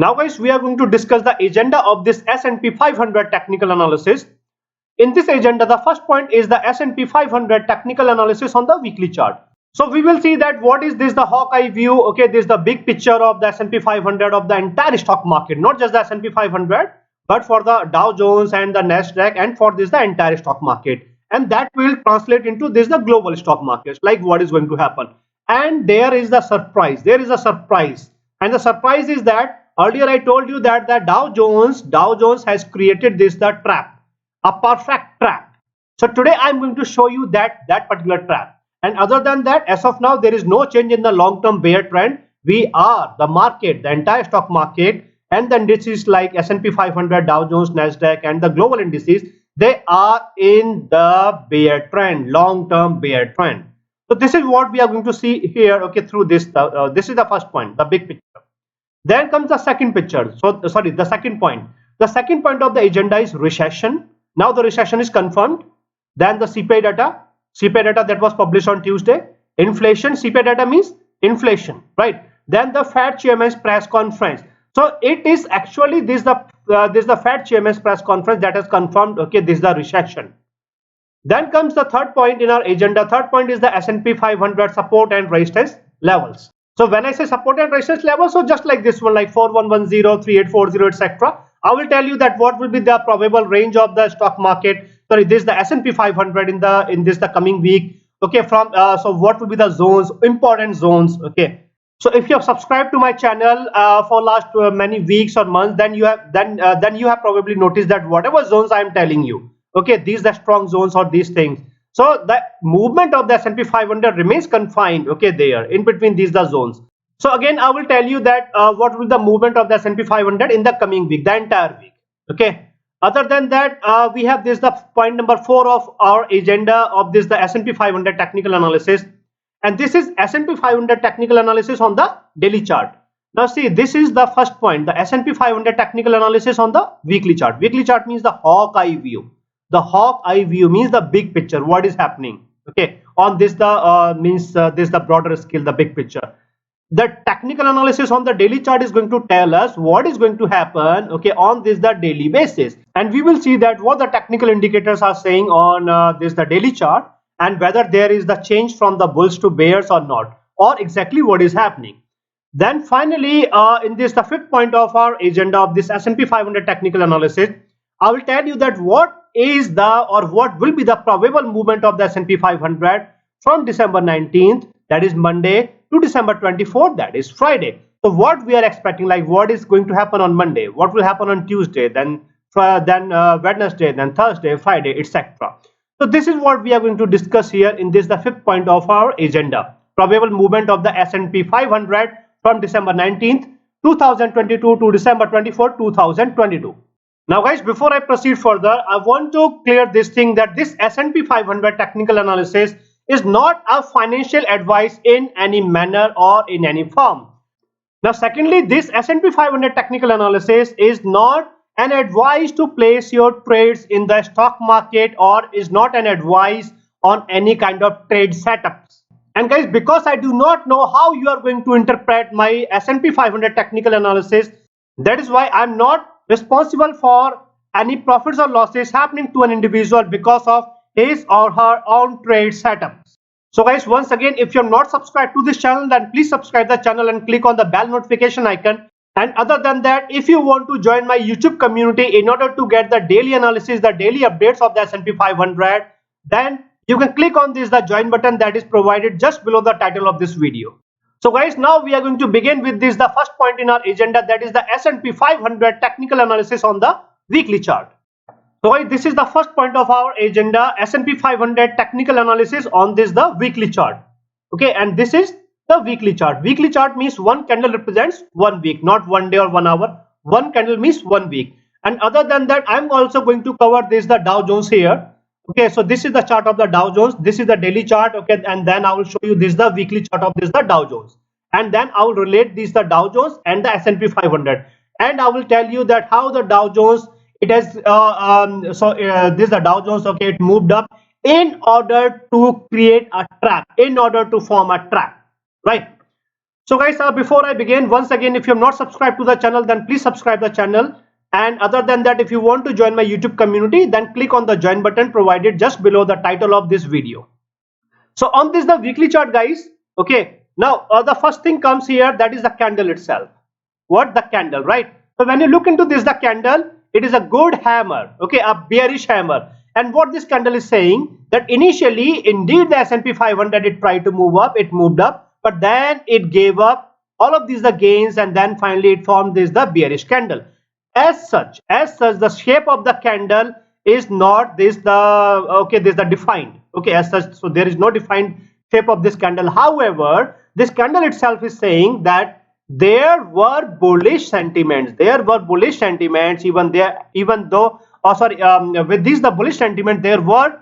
Now guys, we are going to discuss the agenda of this S&P 500 technical analysis. In this agenda, the first point is the S&P 500 technical analysis on the weekly chart. So we will see that what is this, the hawk-eye view. Okay, this is the big picture of the S&P 500 of the entire stock market, not just the S&P 500, but for the Dow Jones and the Nasdaq, and for this the entire stock market. And that will translate into this the global stock markets, like what is going to happen. And there is the surprise. There is a surprise, and the surprise is that earlier I told you that the Dow Jones has created this the trap, a perfect trap. So today I'm going to show you that particular trap. And other than that, as of now, there is no change in the long-term bear trend. We are the market, the entire stock market, and the indices like S&P 500, Dow Jones, Nasdaq, and the global indices, they are in the bear trend, long-term bear trend. So this is what we are going to see here. Okay, through this, this is the first point, the big picture. Then comes the second picture. So sorry, the second point. The second point of the agenda is recession. Now the recession is confirmed. Then the CPI data that was published on Tuesday. Inflation, CPI data means inflation, right? Then the Fed chairman's press conference. So it is actually this the Fed chairman's press conference that has confirmed, okay, this is the recession. Then comes the third point in our agenda. Third point is the S&P 500 support and resistance levels. So when I say support and resistance levels, so just like this one, like 4110, 3840, etc. I will tell you that what will be the probable range of the stock market. Sorry, this is the S&P 500 in the coming week. Okay, from so what will be the zones, important zones. Okay, so if you have subscribed to my channel for last many weeks or months, then you have probably noticed that whatever zones I am telling you, okay, these are strong zones or these things. So the movement of the S&P 500 remains confined, okay, there in between these the zones. So again, I will tell you that what will the movement of the S&P 500 in the coming week, the entire week. Okay. Other than that, we have this the point number 4 of our agenda of this the S&P 500 technical analysis, and this is S&P 500 technical analysis on the daily chart. Now see, this is the first point, the S&P 500 technical analysis on the weekly chart. Weekly chart means the hawk eye view. The hawk eye view means the big picture, what is happening, okay, on this the this the broader scale, the big picture. The technical analysis on the daily chart is going to tell us what is going to happen, okay, on this the daily basis, and we will see that what the technical indicators are saying on this the daily chart, and whether there is the change from the bulls to bears or not, or exactly what is happening. Then finally, in this the fifth point of our agenda of this S&P 500 technical analysis, I will tell you that what is the or what will be the probable movement of the S&P 500 from December 19th, that is Monday, to December 24th, that is Friday. So what we are expecting, like what is going to happen on Monday, what will happen on Tuesday, then Wednesday, then Thursday, Friday, etc. So this is what we are going to discuss here in this the fifth point of our agenda, probable movement of the S&P 500 from December 19th 2022 to December 24th 2022. Now guys, before I proceed further, I want to clear this thing that this S&P 500 technical analysis is not a financial advice in any manner or in any form. Now secondly, this S&P 500 technical analysis is not an advice to place your trades in the stock market, or is not an advice on any kind of trade setups. And guys, because I do not know how you are going to interpret my S&P 500 technical analysis, that is why I'm not responsible for any profits or losses happening to an individual because of his or her own trade setups. So guys, once again, if you're not subscribed to this channel, then please subscribe the channel and click on the bell notification icon. And other than that, if you want to join my YouTube community in order to get the daily analysis, the daily updates of the S&P 500, then you can click on this the join button that is provided just below the title of this video. So guys, now we are going to begin with this the first point in our agenda, that is the S&P 500 technical analysis on the weekly chart. So guys, this is the first point of our agenda, S&P 500 technical analysis on this the weekly chart. Okay, and this is the weekly chart. Weekly chart means one candle represents 1 week, not 1 day or 1 hour. One candle means 1 week. And other than that, I'm also going to cover this the Dow Jones here. Okay, so this is the chart of the Dow Jones, this is the daily chart, okay, and then I will show you this the weekly chart of this the Dow Jones, and then I will relate this the Dow Jones and the S&P 500, and I will tell you that how the Dow Jones, it has this is the Dow Jones, okay, it moved up in order to create a trap, in order to form a trap, right? So guys, before I begin, once again, if you have not subscribed to the channel, then please subscribe the channel. And other than that, if you want to join my YouTube community, then click on the join button provided just below the title of this video. So on this, the weekly chart, guys. Okay, now the first thing comes here, that is the candle itself. What? The candle, right? So when you look into this, the candle, it is a good hammer, okay, a bearish hammer. And what this candle is saying, that initially indeed the S&P 500, it tried to move up, it moved up, but then it gave up all of these the gains, and then finally it formed this the bearish candle. As such, the shape of the candle is not this the okay, this the defined, okay, as such. So there is no defined shape of this candle. However, this candle itself is saying that there were bullish sentiments, even though, oh sorry, with this the bullish sentiment, there was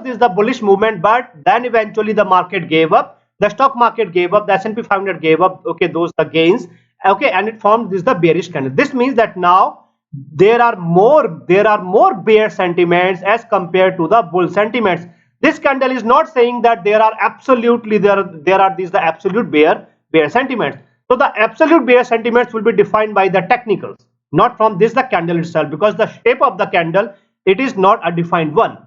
this the bullish movement, but then eventually the market gave up, the stock market gave up, the S&P 500 gave up, okay, those the gains, okay, and it formed this the bearish candle. This means that now there are more bear sentiments as compared to the bull sentiments. This candle is not saying that there are absolutely there are these the absolute bear sentiments. So the absolute bear sentiments will be defined by the technicals, not from this the candle itself, because the shape of the candle, it is not a defined one.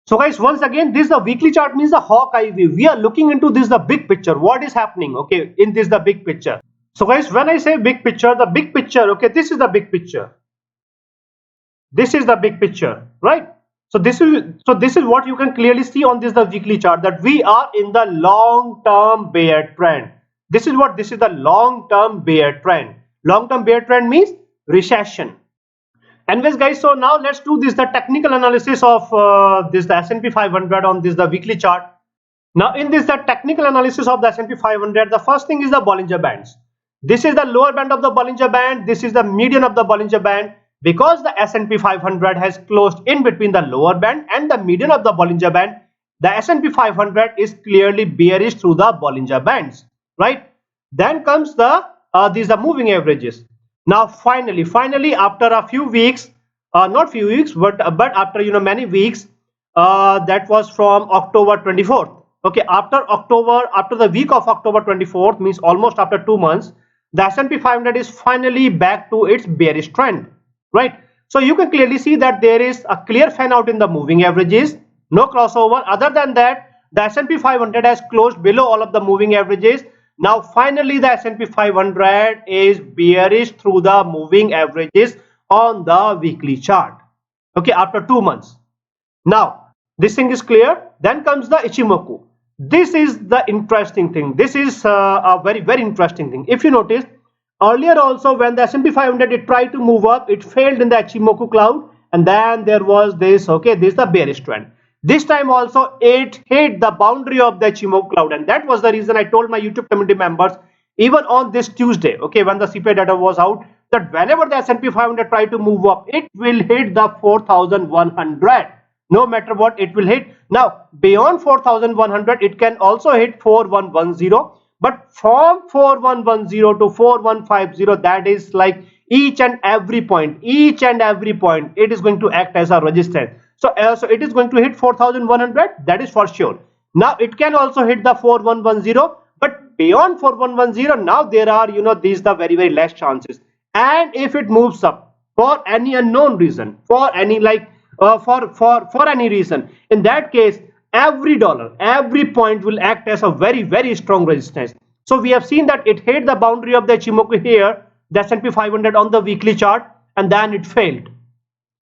So guys, once again, this the weekly chart means the hawk eye view. We are looking into this the big picture, what is happening, okay, in this the big picture. So guys, when I say big picture, the big picture, okay, this is the big picture. This is the big picture, right? So this is what you can clearly see on this the weekly chart, that we are in the long-term bear trend. This is the long-term bear trend. Long-term bear trend means recession. Anyways, guys, so now let's do this the technical analysis of this the S&P 500 on this the weekly chart. Now in this the technical analysis of the S&P 500, the first thing is the Bollinger Bands. This is the lower band of the Bollinger Band. This is the median of the Bollinger Band. Because the S&P 500 has closed in between the lower band and the median of the Bollinger Band, the S&P 500 is clearly bearish through the Bollinger Bands, right? Then comes the these are moving averages. Now finally after a few weeks, not few weeks, but after many weeks, that was from October 24th. Okay, after the week of October 24th, means almost after 2 months, the S&P 500 is finally back to its bearish trend, right? So you can clearly see that there is a clear fan out in the moving averages, no crossover. Other than that, the S&P 500 has closed below all of the moving averages. Now finally the S&P 500 is bearish through the moving averages on the weekly chart, okay, after 2 months. Now this thing is clear. Then comes the Ichimoku. This is the interesting thing. This is a very interesting thing. If you notice, earlier also when the S&P 500 it tried to move up, it failed in the Ichimoku cloud, and then there was this, okay, this is the bearish trend. This time also it hit the boundary of the Ichimoku cloud, and that was the reason I told my YouTube community members even on this Tuesday, okay, when the CPI data was out, that whenever the S&P 500 tried to move up, it will hit the 4,100. No matter what, it will hit. Now beyond 4,100, it can also hit 4,110. But from 4110 to 4150, that is like each and every point, it is going to act as a resistance. So it is going to hit 4100, that is for sure. Now it can also hit the 4110, but beyond 4110, now there are these the very less chances. And if it moves up for any unknown reason, for any for any reason, in that case, every dollar, every point will act as a very strong resistance. So we have seen that it hit the boundary of the Ichimoku here, the S&P 500 on the weekly chart, and then it failed.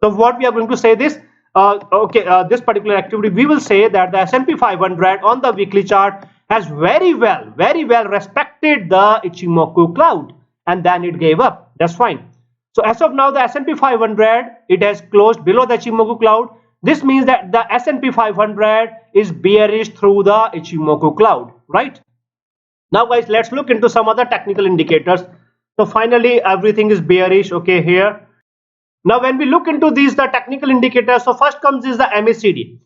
So what we are going to say this, this particular activity, we will say that the S&P 500 on the weekly chart has very well respected the Ichimoku cloud, and then it gave up. That's fine. So as of now, the S&P 500, it has closed below the Ichimoku cloud. This means that the S&P 500 is bearish through the Ichimoku cloud, right? Now guys, let's look into some other technical indicators. So finally everything is bearish, okay, here. Now when we look into these the technical indicators, so first comes is the MACD.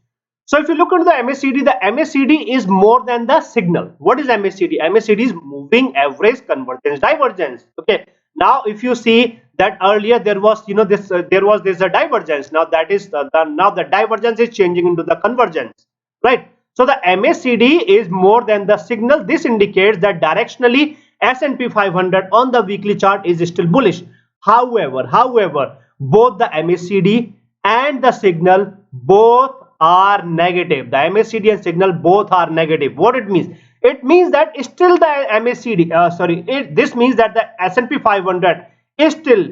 So if you look into the MACD is more than the signal. What is MACD? MACD is moving average convergence divergence. Okay. Now if you see that earlier there was there was this divergence. Now that is now the divergence is changing into the convergence, right? So the MACD is more than the signal. This indicates that directionally S&P 500 on the weekly chart is still bullish. However, both the MACD and the signal both are negative. The MACD and signal both are negative. What it means? It means that still the MACD, this means that the S&P 500 is still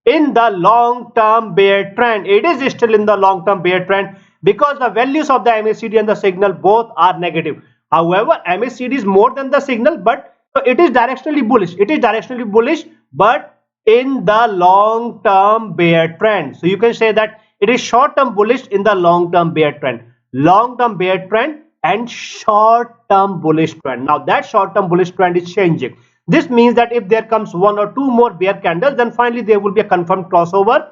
in the long-term bear trend. It is still in the long-term bear trend because the values of the MACD and the signal both are negative. However, MACD is more than the signal, but so it is directionally bullish. It is directionally bullish, but in the long-term bear trend. So you can say that it is short-term bullish in the long-term bear trend. Long-term bear trend and short-term bullish trend. Now that short-term bullish trend is changing. This means that if there comes one or two more bear candles, then finally there will be a confirmed crossover.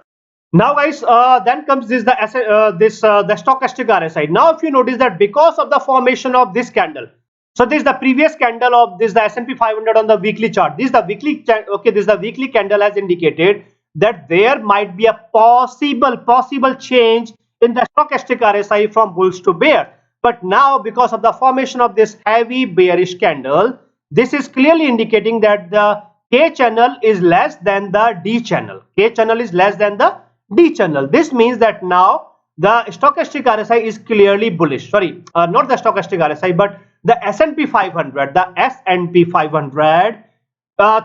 Now guys, then comes this the stochastic RSI. Now if you notice that because of the formation of this candle, so this is the previous candle of this the S&P 500 on the weekly chart. This is the weekly this is the weekly candle has indicated that there might be a possible change in the stochastic RSI from bulls to bear. But now because of the formation of this heavy bearish candle, this is clearly indicating that the K channel is less than the D channel. K channel is less than the D channel. This means that now the stochastic RSI is clearly bullish. Sorry, not the stochastic RSI, but the S&P 500. The S&P 500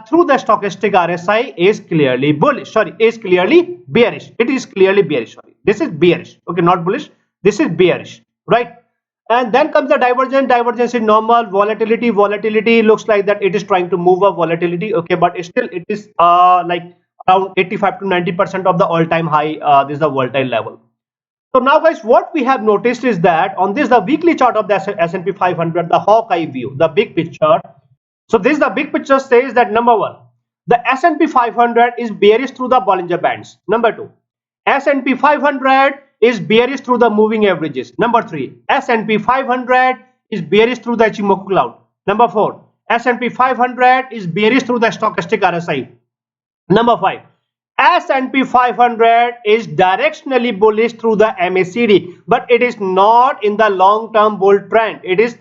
through the stochastic RSI is clearly bullish. Sorry, is clearly bearish. It is clearly bearish. Sorry, this is bearish. Okay, not bullish. This is bearish, right? And then comes the divergence. Divergence is normal. Volatility looks like that it is trying to move up volatility. Okay, but still it is like around 85 to 90% of the all-time high. This is the volatile level. So now guys, what we have noticed is that on this the weekly chart of the S&P 500, the Hawkeye view, the big picture. So this the big picture says that number one, the S&P 500 is bearish through the Bollinger Bands. Number two, S&P 500 is bearish through the moving averages. Number three, S&P 500 is bearish through the Ichimoku cloud. Number four, S&P 500 is bearish through the stochastic RSI. Number five, S&P 500 is directionally bullish through the MACD, but it is not in the long-term bull trend. There is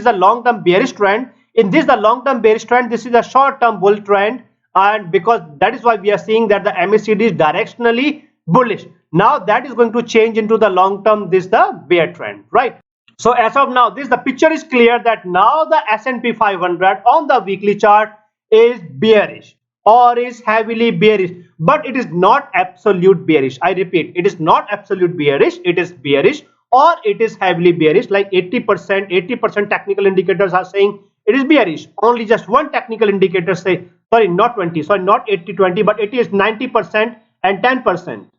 a long-term bearish trend. In this the long-term bearish trend, this is a short-term bull trend, and because that is why we are seeing that the MACD is directionally bullish. Now that is going to change into the long-term, this the bear trend, right? So as of now, this the picture is clear that now the S&P 500 on the weekly chart is bearish or is heavily bearish, but it is not absolute bearish. I repeat, it is not absolute bearish. It is bearish or it is heavily bearish. Like 80% technical indicators are saying it is bearish. Only just one technical indicator say, sorry, not 80-20, but it is 90% and 10%.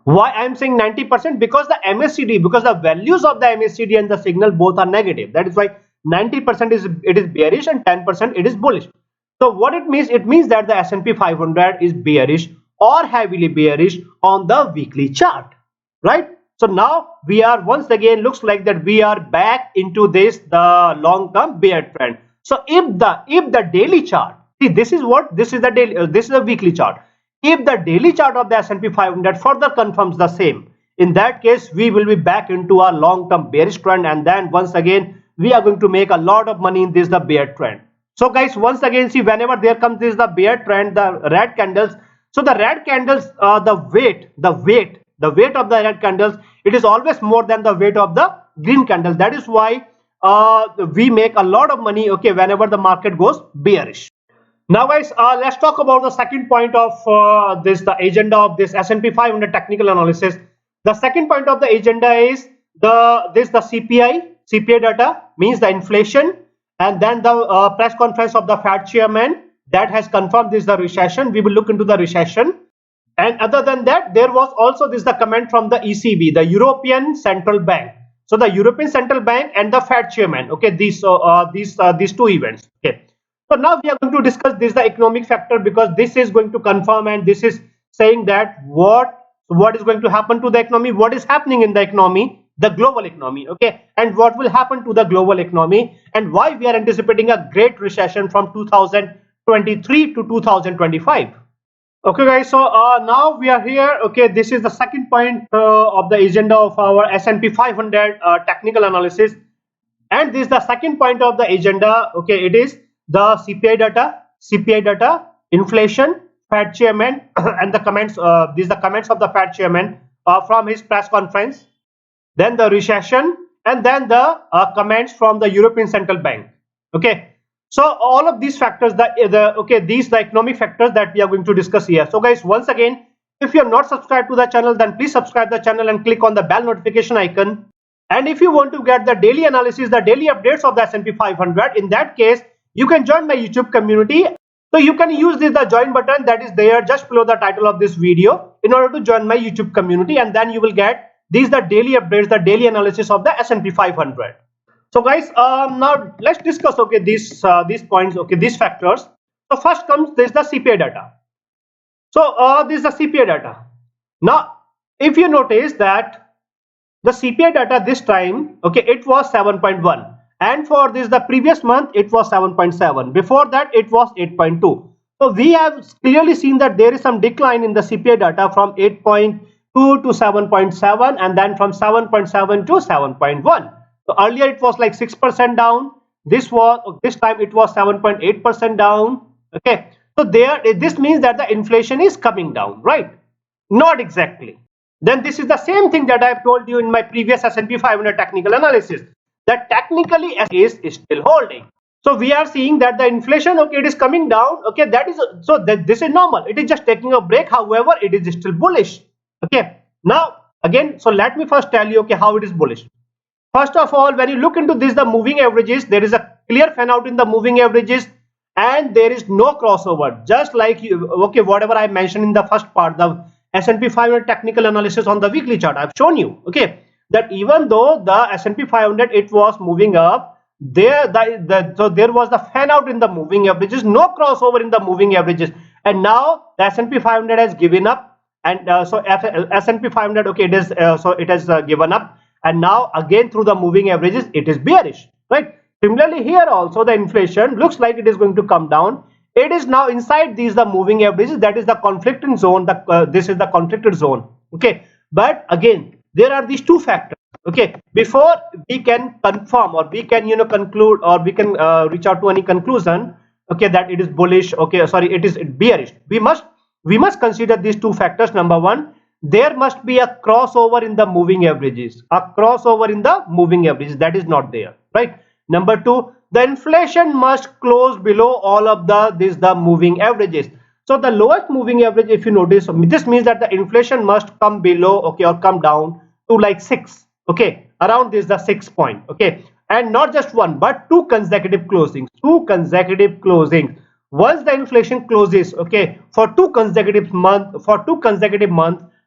Why I am saying 90%? Because the MACD, because the values of the MACD and the signal both are negative. That is why 90% is bearish and 10% it is bullish. So what it means? It means that the S&P 500 is bearish or heavily bearish on the weekly chart, right? So now we are once again looks like that we are back into the long-term bear trend. So if the daily chart, see this is the weekly chart. If the daily chart of the S&P 500 further confirms the same, in that case we will be back into a long-term bearish trend, and then once again we are going to make a lot of money in this the bear trend. So guys, once again, see whenever there comes this the bear trend, the red candles. So the red candles, the weight of the red candles, it is always more than the weight of the green candles. That is why we make a lot of money, okay, whenever the market goes bearish. Now guys, let's talk about the second point of the agenda of this S&P 500 technical analysis. The second point of the agenda is the CPI data, means the inflation. And then the press conference of the Fed chairman that has confirmed this the recession. We will look into the recession. And other than that, there was also this the comment from the ECB, the European Central Bank. So the European Central Bank and the Fed chairman. Okay, these two events. Okay. So now we are going to discuss this the economic factor, because this is going to confirm and this is saying that what is going to happen to the economy, what is happening in the economy, the global economy, okay, and what will happen to the global economy, and why we are anticipating a great recession from 2023 to 2025. Okay guys, so now we are here. Okay, this is the second point of the agenda of our S&P 500 technical analysis. And this is the second point of the agenda. Okay, it is the CPI data, inflation, Fed chairman, and the comments. These are the comments of the Fed chairman from his press conference. Then the recession, and then the comments from the European Central Bank. Okay, so all of these factors, these the economic factors that we are going to discuss here. So guys, once again, if you are not subscribed to the channel, then please subscribe the channel and click on the bell notification icon. And if you want to get the daily analysis, the daily updates of the S&P 500, in that case, you can join my YouTube community. So you can use the join button that is there just below the title of this video in order to join my YouTube community, and then you will get these the daily updates, the daily analysis of the S&P 500. So guys, now let's discuss these points, these factors. So first comes this the CPI data. So this is the CPI data. Now if you notice that the CPI data this time, it was 7.1, and for this the previous month it was 7.7. Before that it was 8.2. So we have clearly seen that there is some decline in the CPI data from 8.2 to 7.7, and then from 7.7 to 7.1. So earlier it was like 6% down. This time it was 7.8% down. Okay, so this means that the inflation is coming down, right? Not exactly. Then this is the same thing that I have told you in my previous S&P 500 technical analysis, that technically is still holding. So we are seeing that the inflation, it is coming down. Okay, this is normal. It is just taking a break. However, it is still bullish. Okay, now again, so let me first tell you how it is bullish. First of all, when you look into this, the moving averages, there is a clear fan out in the moving averages, and there is no crossover. Just like whatever I mentioned in the first part, the S&P 500 technical analysis on the weekly chart, I've shown you. Okay, that even though the S&P 500 it was moving up, there was the fan out in the moving averages, no crossover in the moving averages, and now the S&P 500 has given up, and so S&P 500 it has given up. And now again through the moving averages it is bearish, right? Similarly here also the inflation looks like it is going to come down. It is now inside these the moving averages, that is the conflicting zone. This is the conflicted zone. Okay, but again there are these two factors. Okay, before we can confirm or we can conclude or we can reach out to any conclusion, that it is bullish, it is bearish, we must consider these two factors. Number one, there must be a crossover in the moving averages. That is not there, right? Number two, the inflation must close below all of the moving averages. So the lowest moving average, if you notice, this means that the inflation must come below, or come down to like 6, around this the 6 point, and not just one but two consecutive closings. Once the inflation closes, for two consecutive months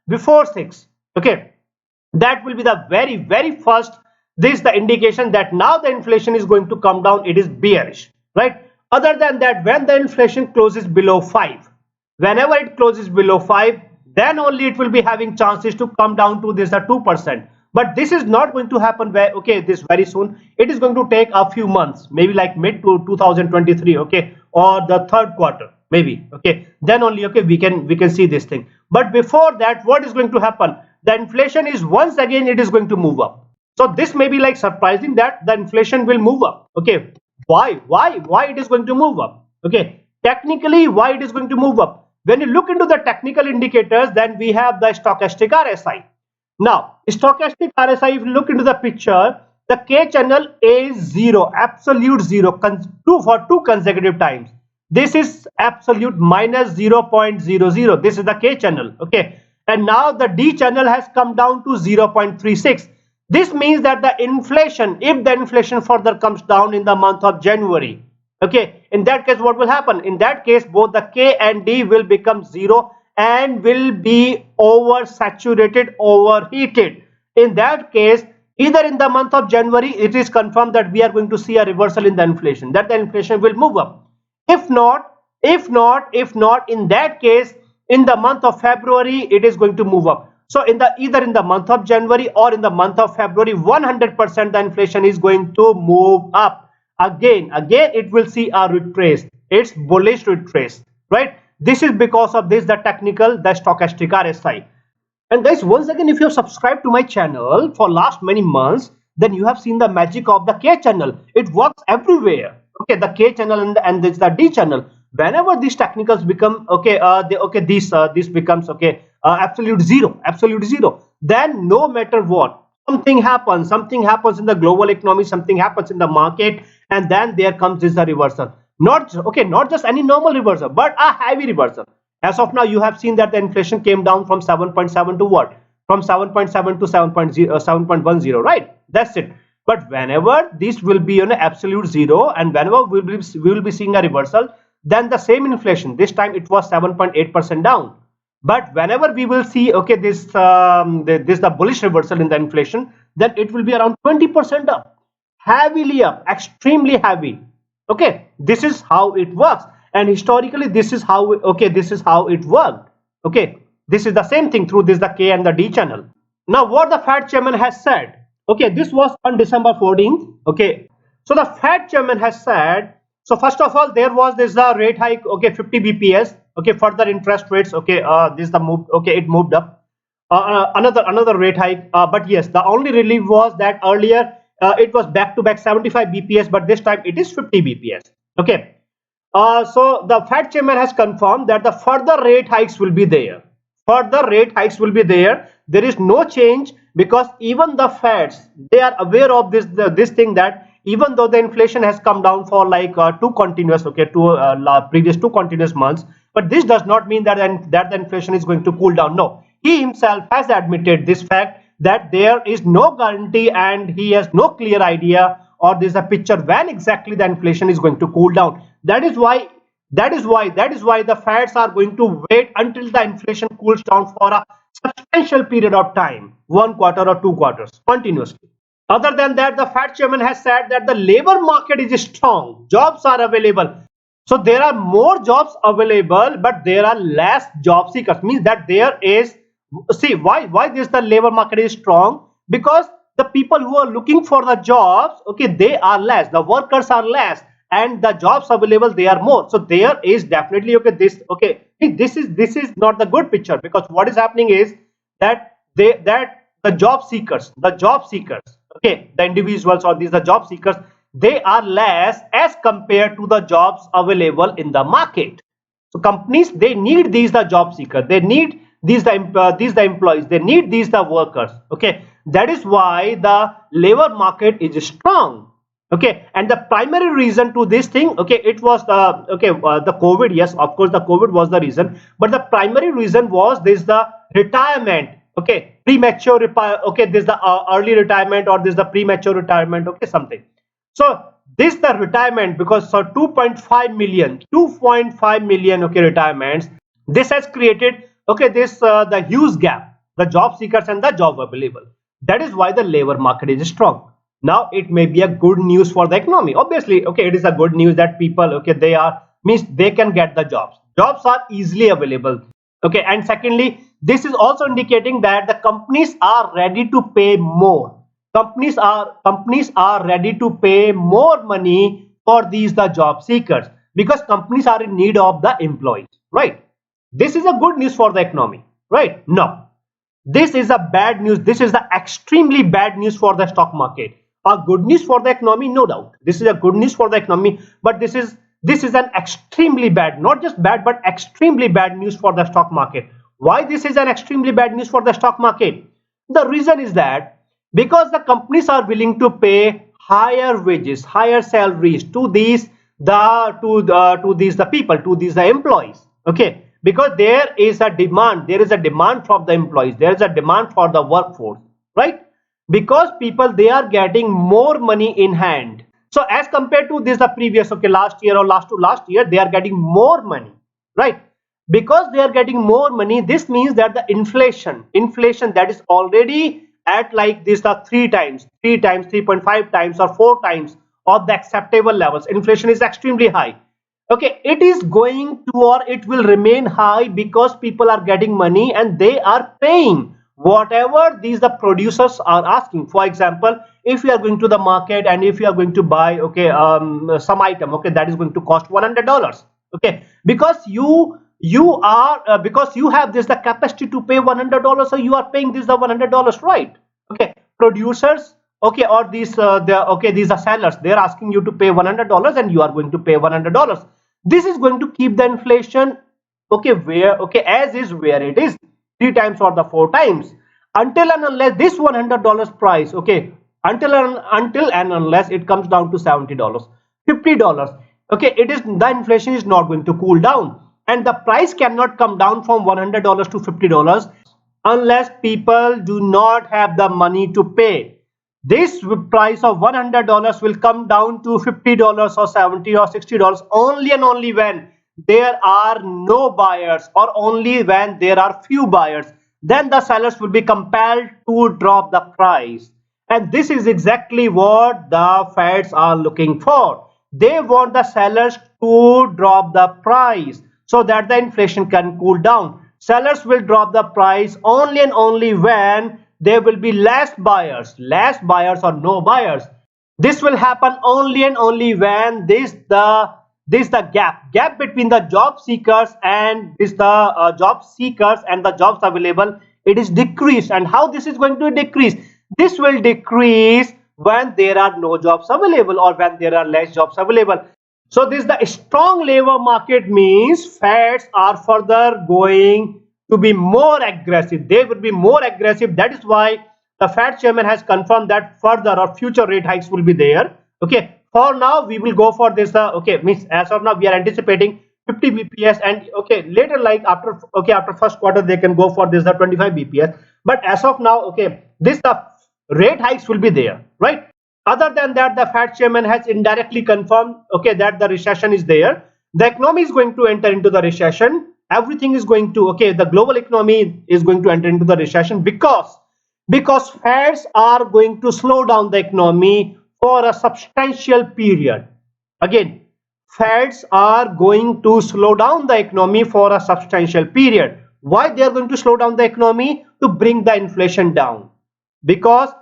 before 6, that will be the very first, this is the indication that now the inflation is going to come down. It is bearish, right? Other than that, when the inflation closes below 5, whenever it closes below 5, then only it will be having chances to come down to this 2%. But this is not going to happen this very soon. It is going to take a few months, maybe like mid to 2023, or the third quarter maybe, then only we can see this thing. But before that, what is going to happen? The inflation is once again it is going to move up. So this may be like surprising that the inflation will move up. Why it is going to move up? Technically, why it is going to move up? When you look into the technical indicators, then we have the stochastic RSI. Now stochastic RSI, if you look into the picture, the K channel is 0, absolute 0, for two consecutive times. This is absolute minus 0.00. This is the K channel. And now the D channel has come down to 0.36. This means that the inflation, if the inflation further comes down in the month of January, in that case what will happen? In that case both the K and D will become 0 and will be oversaturated, overheated. In that case, either in the month of January it is confirmed that we are going to see a reversal in the inflation, that the inflation will move up. If not, in that case, in the month of February, it is going to move up. So either in the month of January or in the month of February, 100% the inflation is going to move up. Again, it will see a retrace. It's bullish retrace, right? This is because of this, the stochastic RSI. And guys, once again, if you have subscribed to my channel for last many months, then you have seen the magic of the K channel. It works everywhere. Okay, the K channel and this the D channel. Whenever these technicals become this becomes absolute zero. Then no matter what, something happens in the global economy, something happens in the market, and then there comes this reversal. Not just any normal reversal, but a heavy reversal. As of now, you have seen that the inflation came down from 7.7 to what? From 7.7 to 7.10, right? That's it. But whenever this will be an absolute zero, and whenever we will be seeing a reversal, then the same inflation, this time it was 7.8% down. But whenever we will see this the bullish reversal in the inflation, then it will be around 20% up, heavily up, extremely heavy. Okay, this is how it works, and historically this is how it worked. Okay, this is the same thing through the K and the D channel. Now what the Fed chairman has said, okay, this was on December 14th. Okay, so the Fed chairman has said, so first of all, there was this rate hike, 50 bps, further interest rates, this is the move, it moved up. Another rate hike, but yes, the only relief was that earlier it was back to back 75 bps, but this time it is 50 bps. Okay, so the Fed chairman has confirmed that the further rate hikes will be there. There is no change, because even the Feds, they are aware of this thing, that even though the inflation has come down for like previous two continuous months, but this does not mean that the inflation is going to cool down. No, he himself has admitted this fact, that there is no guarantee and he has no clear idea, or there's a picture when exactly the inflation is going to cool down. That is why the Feds are going to wait until the inflation cools down for a substantial period of time, 1 quarter or 2 quarters continuously. Other than that, the Fed chairman has said that the labor market is strong, jobs are available. So there are more jobs available, but there are less job seekers. Means that there is, see why the labor market is strong, because the people who are looking for the jobs, they are less, the workers are less, and the jobs available, they are more. So there is definitely this is not the good picture, because what is happening is that the job seekers, the individuals, or the job seekers, they are less as compared to the jobs available in the market. So companies, they need the job seekers, they need the employees, they need the workers. Okay, that is why the labor market is strong. Okay, and the primary reason to this thing, it was the COVID. Yes, of course the COVID was the reason, but the primary reason was the retirement. Premature this the early retirement, or this the premature retirement, something. So this the retirement, because 2.5 million retirements, this has created the huge gap, the job seekers and the job available. That is why the labor market is strong. Now it may be a good news for the economy. Obviously, it is a good news that people, they can get the jobs are easily available. And secondly, this is also indicating that the companies are ready to pay more. Companies are ready to pay more money for the job seekers, because companies are in need of the employees, right? This is a good news for the economy, right? No, this is a bad news. This is the extremely bad news for the stock market. A good news for the economy, no doubt. This is a good news for the economy, but this is an extremely bad, not just bad, but extremely bad news for the stock market. Why this is an extremely bad news for the stock market? The reason is that because the companies are willing to pay higher wages, higher salaries to the employees. Because there is a demand from the employees, there is a demand for the workforce, right? Because people, they are getting more money in hand. So as compared to the previous last year or last year, they are getting more money, right? Because they are getting more money, this means that the inflation that is already at like this 3 times, 3.5 times or 4 times of the acceptable levels, inflation is extremely high. It is going to, or it will remain high, because people are getting money and they are paying whatever the producers are asking. For example, if you are going to the market and if you are going to buy some item, that is going to cost $100, because you have the capacity to pay $100, so you are paying the $100, right? Producers okay, or these these are sellers, they're asking you to pay $100 and you are going to pay $100. This is going to keep the inflation, okay, where, okay, as is where it is, 3 times or the 4 times, until and unless this $100 price, okay, until and unless it comes down to $70, $50, okay, it is, the inflation is not going to cool down, and the price cannot come down from $100 to $50 unless people do not have the money to pay. This price of $100 will come down to $50 or $70 or $60 only and only when there are no buyers, or only when there are few buyers. Then the sellers will be compelled to drop the price. And this is exactly what the Feds are looking for. They want the sellers to drop the price so that the inflation can cool down. Sellers will drop the price only and only when there will be less buyers or no buyers. This will happen only and only when the gap between the job seekers and the jobs available, it is decreased. And how this is going to decrease? This will decrease when there are no jobs available, or when there are less jobs available. So this, the strong labor market, means Feds are further going to be more aggressive. They will be more aggressive. That is why the Fed chairman has confirmed that further or future rate hikes will be there. Okay, for now we will go for this, okay, means as of now we are anticipating 50 bps, and okay, later, like after first quarter, they can go for this, the 25 bps. But as of now, okay, this, the rate hikes will be there, right? Other than that, the Fed chairman has indirectly confirmed, okay, that the recession is there. The economy is going to enter into the recession. Everything is going to, okay, the global economy is going to enter into the recession because Feds are going to slow down the economy for a substantial period. Again, Feds are going to slow down the economy for a substantial period. Why they are going to slow down the economy? To bring the inflation down. Because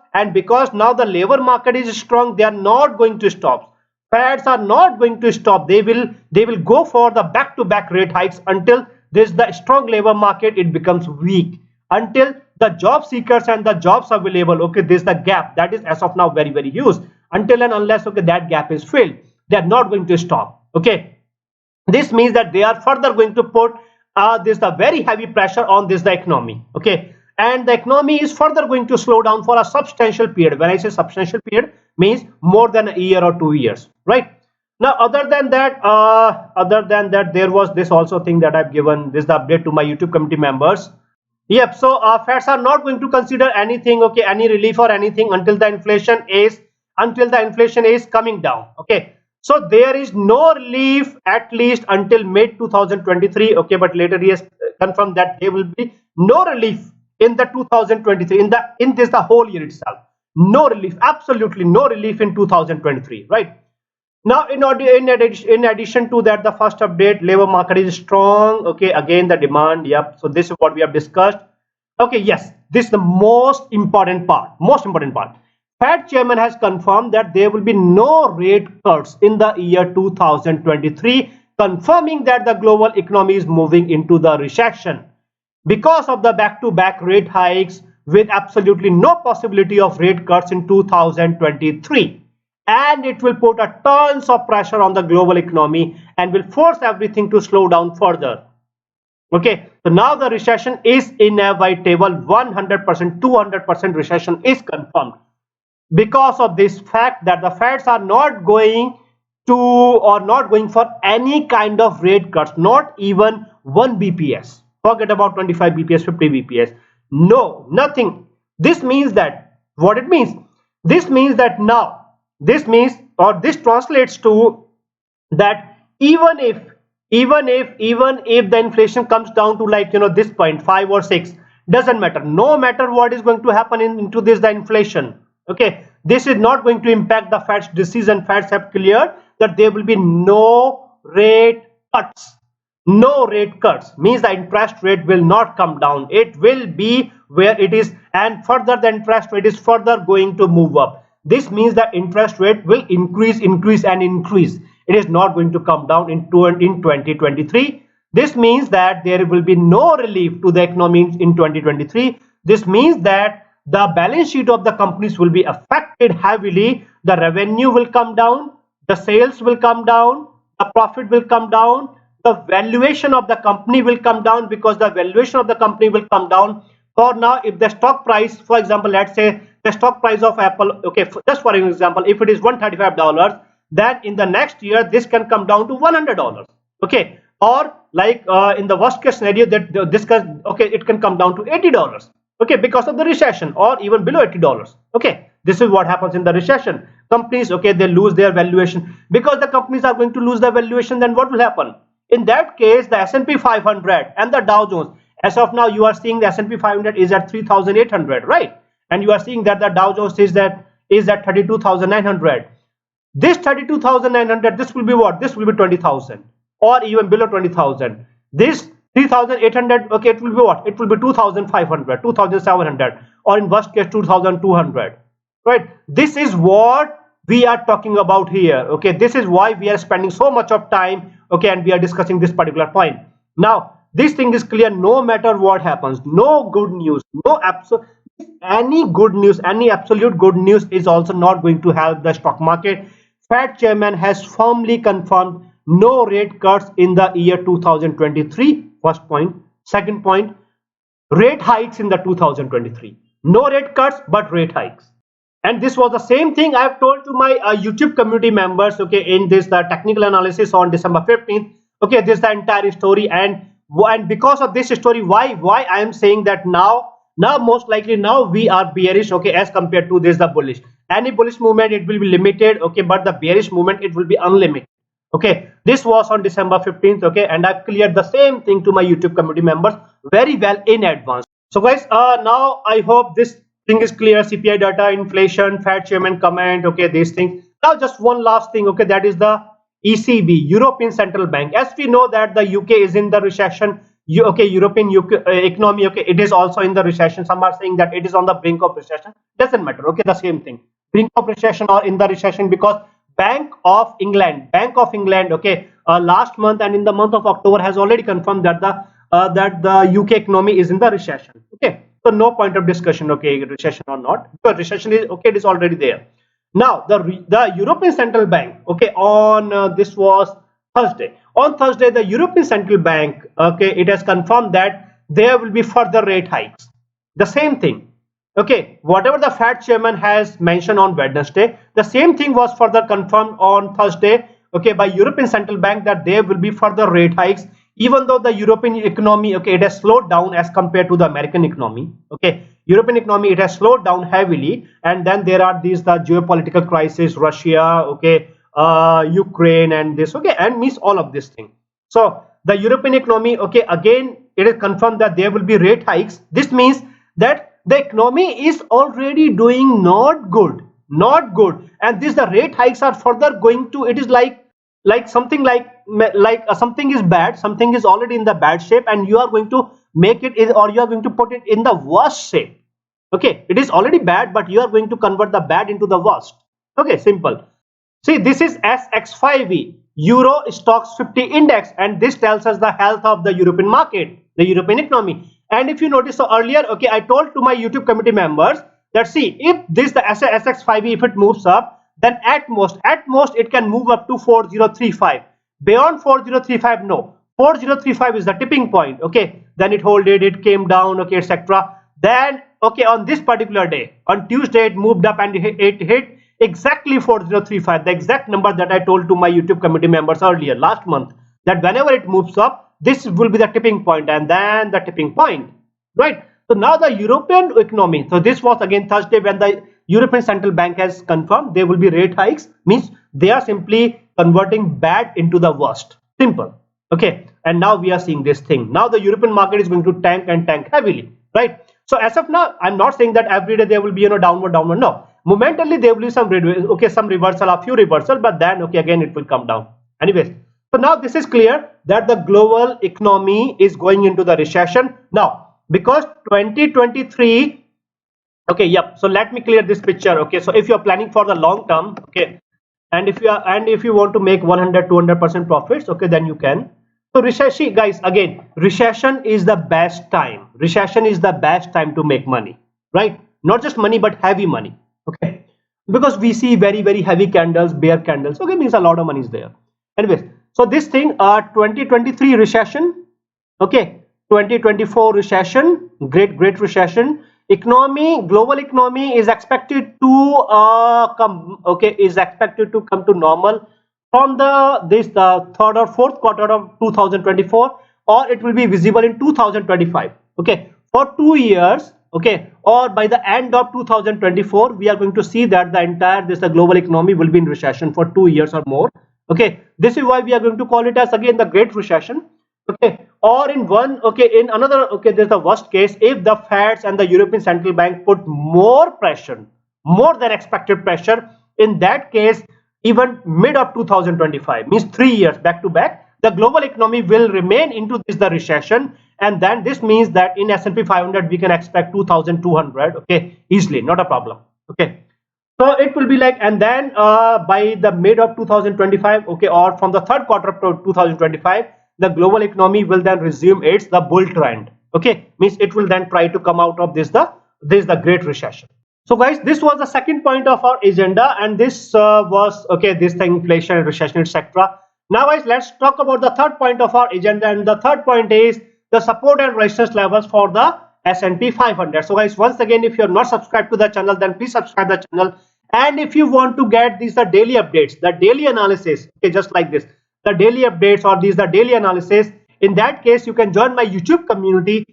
now the labor market is strong, they are not going to stop. Feds are not going to stop. They will go for the back-to-back rate hikes until this, the strong labor market, it becomes weak, until the job seekers and the jobs available, okay, this is the gap that is as of now very, very huge. Until and unless, okay, that gap is filled, they are not going to stop. Okay, this means that they are further going to put this, the very heavy pressure on this, the economy. Okay, and the economy is further going to slow down for a substantial period. When I say substantial period, means more than a year or 2 years, right? Now, other than that, there was this also thing that I've given this, the update to my YouTube community members. Yep, so Feds are not going to consider anything, okay, any relief or anything until the inflation is coming down. Okay, so there is no relief at least until mid 2023. Okay, but later he has confirmed that there will be no relief in the 2023, in this the whole year itself. No relief, absolutely no relief in 2023, right? Now, in addition to that, the first update, labor market is strong. Okay, again the demand. Yep, so this is what we have discussed. Okay, yes, this is the most important part. Fed chairman has confirmed that there will be no rate cuts in the year 2023, confirming that the global economy is moving into the recession because of the back-to-back rate hikes, with absolutely no possibility of rate cuts in 2023. And it will put a tons of pressure on the global economy and will force everything to slow down further. Okay, so now the recession is inevitable. 100%, 200% recession is confirmed because of this fact that the Feds are not going for any kind of rate cuts, not even 1 BPS. Forget about 25 BPS, 50 BPS. No, nothing. This means that, what it means? This means that now, this translates to that even if the inflation comes down to, like, this point 5 or 6, doesn't matter. No matter what is going to happen into this, the inflation, okay, this is not going to impact the Fed's decision. Feds have cleared that there will be no rate cuts. No rate cuts means the interest rate will not come down. It will be where it is, and further the interest rate is further going to move up. This means the interest rate will increase. It is not going to come down in 2023. This means that there will be no relief to the economy in 2023. This means that the balance sheet of the companies will be affected heavily. The revenue will come down, the sales will come down, the profit will come down, the valuation of the company will come down, because the valuation of the company will come down. For now, if the stock price, for example, let's say the stock price of Apple, okay, just for an example, if it is $135, then in the next year this can come down to $100, okay, or like in the worst case scenario, that this can, okay, it can come down to $80, okay, because of the recession, or even below $80. Okay, this is what happens in the recession. Companies, okay, they lose their valuation. Because the companies are going to lose their valuation, then what will happen? In that case, the S&P 500 and the Dow Jones, as of now you are seeing the S&P 500 is at 3,800, right? And you are seeing that the Dow Jones is at 32,900. This 32,900, this will be what? This will be 20,000, or even below 20,000. This 3,800, okay, it will be what? It will be 2,500, 2,700, or in worst case 2,200, right? This is what we are talking about here. Okay, this is why we are spending so much of time, okay, and we are discussing this particular point. Now this thing is clear. No matter what happens, no good news, no absolute any good news, any absolute good news is also not going to help the stock market. Fed chairman has firmly confirmed no rate cuts in the year 2023. First point. Second point, rate hikes in the 2023. No rate cuts, but rate hikes. And this was the same thing I have told to my YouTube community members, okay, in this the technical analysis on December 15th. Okay, this is the entire story, and because of this story, why I am saying that now most likely now we are bearish, okay, as compared to this the bullish. Any bullish movement, it will be limited, okay, but the bearish movement, it will be unlimited. Okay, this was on December 15th, okay, and I've cleared the same thing to my YouTube community members very well in advance. So guys, now I hope this thing is clear. CPI data, inflation, Fed chairman comment, okay, these things. Now just one last thing, okay, that is the ECB, European Central Bank. As we know that the UK is in the recession, okay, European economy, okay, it is also in the recession. Some are saying that it is on the brink of recession. Doesn't matter, okay, the same thing, brink of recession or in the recession, because Bank of England, okay, last month and in the month of October has already confirmed that the UK economy is in the recession. Okay, so no point of discussion, okay, recession or not, because recession is, okay, it is already there. Now the European Central Bank, okay, on this was Thursday. On Thursday, the European Central Bank, okay, it has confirmed that there will be further rate hikes. The same thing, okay, whatever the Fed chairman has mentioned on Wednesday, the same thing was further confirmed on Thursday, okay, by European Central Bank, that there will be further rate hikes. Even though the European economy, okay, it has slowed down as compared to the American economy, okay, European economy, it has slowed down heavily, and then there are these the geopolitical crisis, Russia, okay, Ukraine, and this, okay, and miss all of this thing. So the European economy, okay, again it is confirmed that there will be rate hikes. This means that the economy is already doing not good, and this the rate hikes are further going to, it is like something like something is bad, something is already in the bad shape, and you are going to make it in, or you are going to put it in the worst shape. Okay, it is already bad, but you are going to convert the bad into the worst. Okay, simple. See, this is SX5E, Euro Stocks 50 Index, and this tells us the health of the European market, the European economy. And if you notice, so earlier, okay, I told to my YouTube community members that, see, if this the SX5E, if it moves up, then at most it can move up to 4035. Beyond 4035, no. 4035 is the tipping point, okay, then it holded, it came down, okay, etc. Then, okay, on this particular day, on Tuesday, it moved up and it hit exactly 4035, the exact number that I told to my YouTube community members earlier last month, that whenever it moves up, this will be the tipping point, and then the tipping point, right? So now the European economy, so this was again Thursday when the European Central Bank has confirmed there will be rate hikes, means they are simply converting bad into the worst. Simple. Okay, and now we are seeing this thing. Now the European market is going to tank and tank heavily, right? So as of now, I'm not saying that every day there will be, you know, downward. No, momentarily there will be some reversal, a few reversal, but then, okay, again it will come down. Anyways, so now this is clear that the global economy is going into the recession now, because 2023. Okay, yep. So let me clear this picture. Okay, so if you are planning for the long term, okay, and if you want to make 100-200% profits, okay, then you can. So recession, guys, again, recession is the best time. Recession is the best time to make money, right? not just money but heavy money. Okay, because we see very heavy candles, bear candles. Okay, means a lot of money is there. Anyways, so this thing 2023 recession, okay, 2024 recession, great recession. Economy, global economy is expected to is expected to come to normal from the third or fourth quarter of 2024, or it will be visible in 2025. Okay, for 2 years. Okay, or by the end of 2024 we are going to see that the entire the global economy will be in recession for 2 years or more. Okay, this is why we are going to call it as again the great recession. Okay, or in one, okay, in another, okay, there's the worst case if the Feds and the European Central Bank put more pressure, more than expected pressure. In that case, even mid of 2025, means 3 years back to back, the global economy will remain into the recession, and then this means that in S&P 500 we can expect 2200, okay, easily, not a problem. Okay, so it will be like, and then by the mid of 2025, okay, or from the third quarter of 2025, the global economy will then resume its the bull trend. Okay, means it will then try to come out of the great recession. So guys, this was the second point of our agenda, and this was, okay, this thing, inflation, recession, etc. Now guys, let's talk about the third point of our agenda, and the third point is the support and resistance levels for the S&P 500. So guys, once again, if you're not subscribed to the channel, then please subscribe the channel. And if you want to get these the daily updates, the daily analysis, okay, just like this, the daily updates or these the daily analysis, in that case you can join my YouTube community,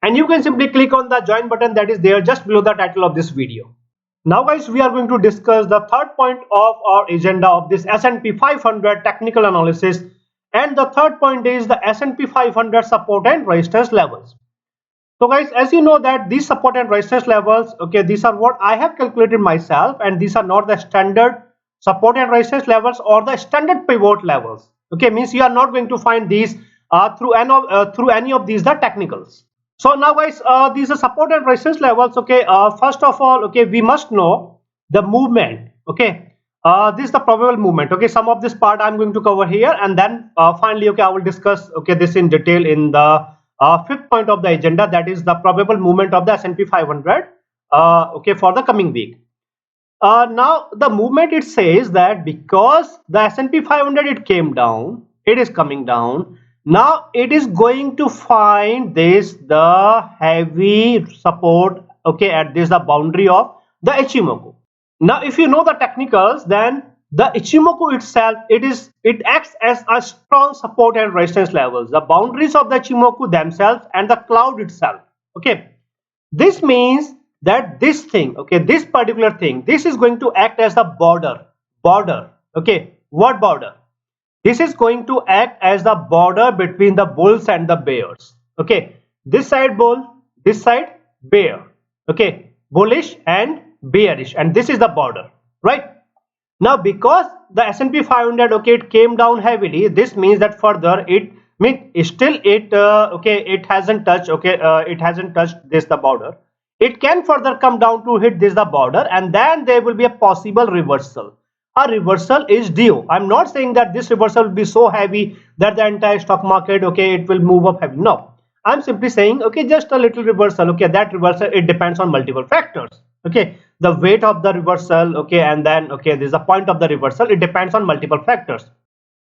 and you can simply click on the join button that is there just below the title of this video. Now guys, we are going to discuss the third point of our agenda of this S&P 500 technical analysis, and the third point is the S&P 500 support and resistance levels. So guys, as you know that these support and resistance levels, okay, these are what I have calculated myself, and these are not the standard support and resistance levels or the standard pivot levels. Okay, means you are not going to find these through any of these the technicals. So now guys, these are support and resistance levels. Okay, first of all, okay, we must know the movement. Okay, this is the probable movement. Okay, some of this part I'm going to cover here, and then finally, okay, I will discuss, okay, this in detail in the fifth point of the agenda, that is the probable movement of the S&P 500 okay, for the coming week. Now the movement, it says that because the S&P 500 it came down, it is coming down. Now it is going to find this the heavy support, okay, at this the boundary of the Ichimoku. Now if you know the technicals, then the Ichimoku itself, it acts as a strong support and resistance levels, the boundaries of the Ichimoku themselves and the cloud itself. Okay, this means that this thing, okay, this particular thing, this is going to act as a border. Okay, what border? This is going to act as the border between the bulls and the bears. Okay, this side bull, this side bear. Okay, bullish and bearish, and this is the border, right? Now because the S&P 500, okay, it came down heavily, this means that further it still okay, it hasn't touched, okay, it hasn't touched this the border. It can further come down to hit this the border, and then there will be a possible reversal. A reversal is due. I'm not saying that this reversal will be so heavy that the entire stock market, okay, it will move up heavy. No, I'm simply saying, okay, just a little reversal. Okay, that reversal, it depends on multiple factors. Okay, the weight of the reversal, okay, and then, okay, there's a point of the reversal, it depends on multiple factors.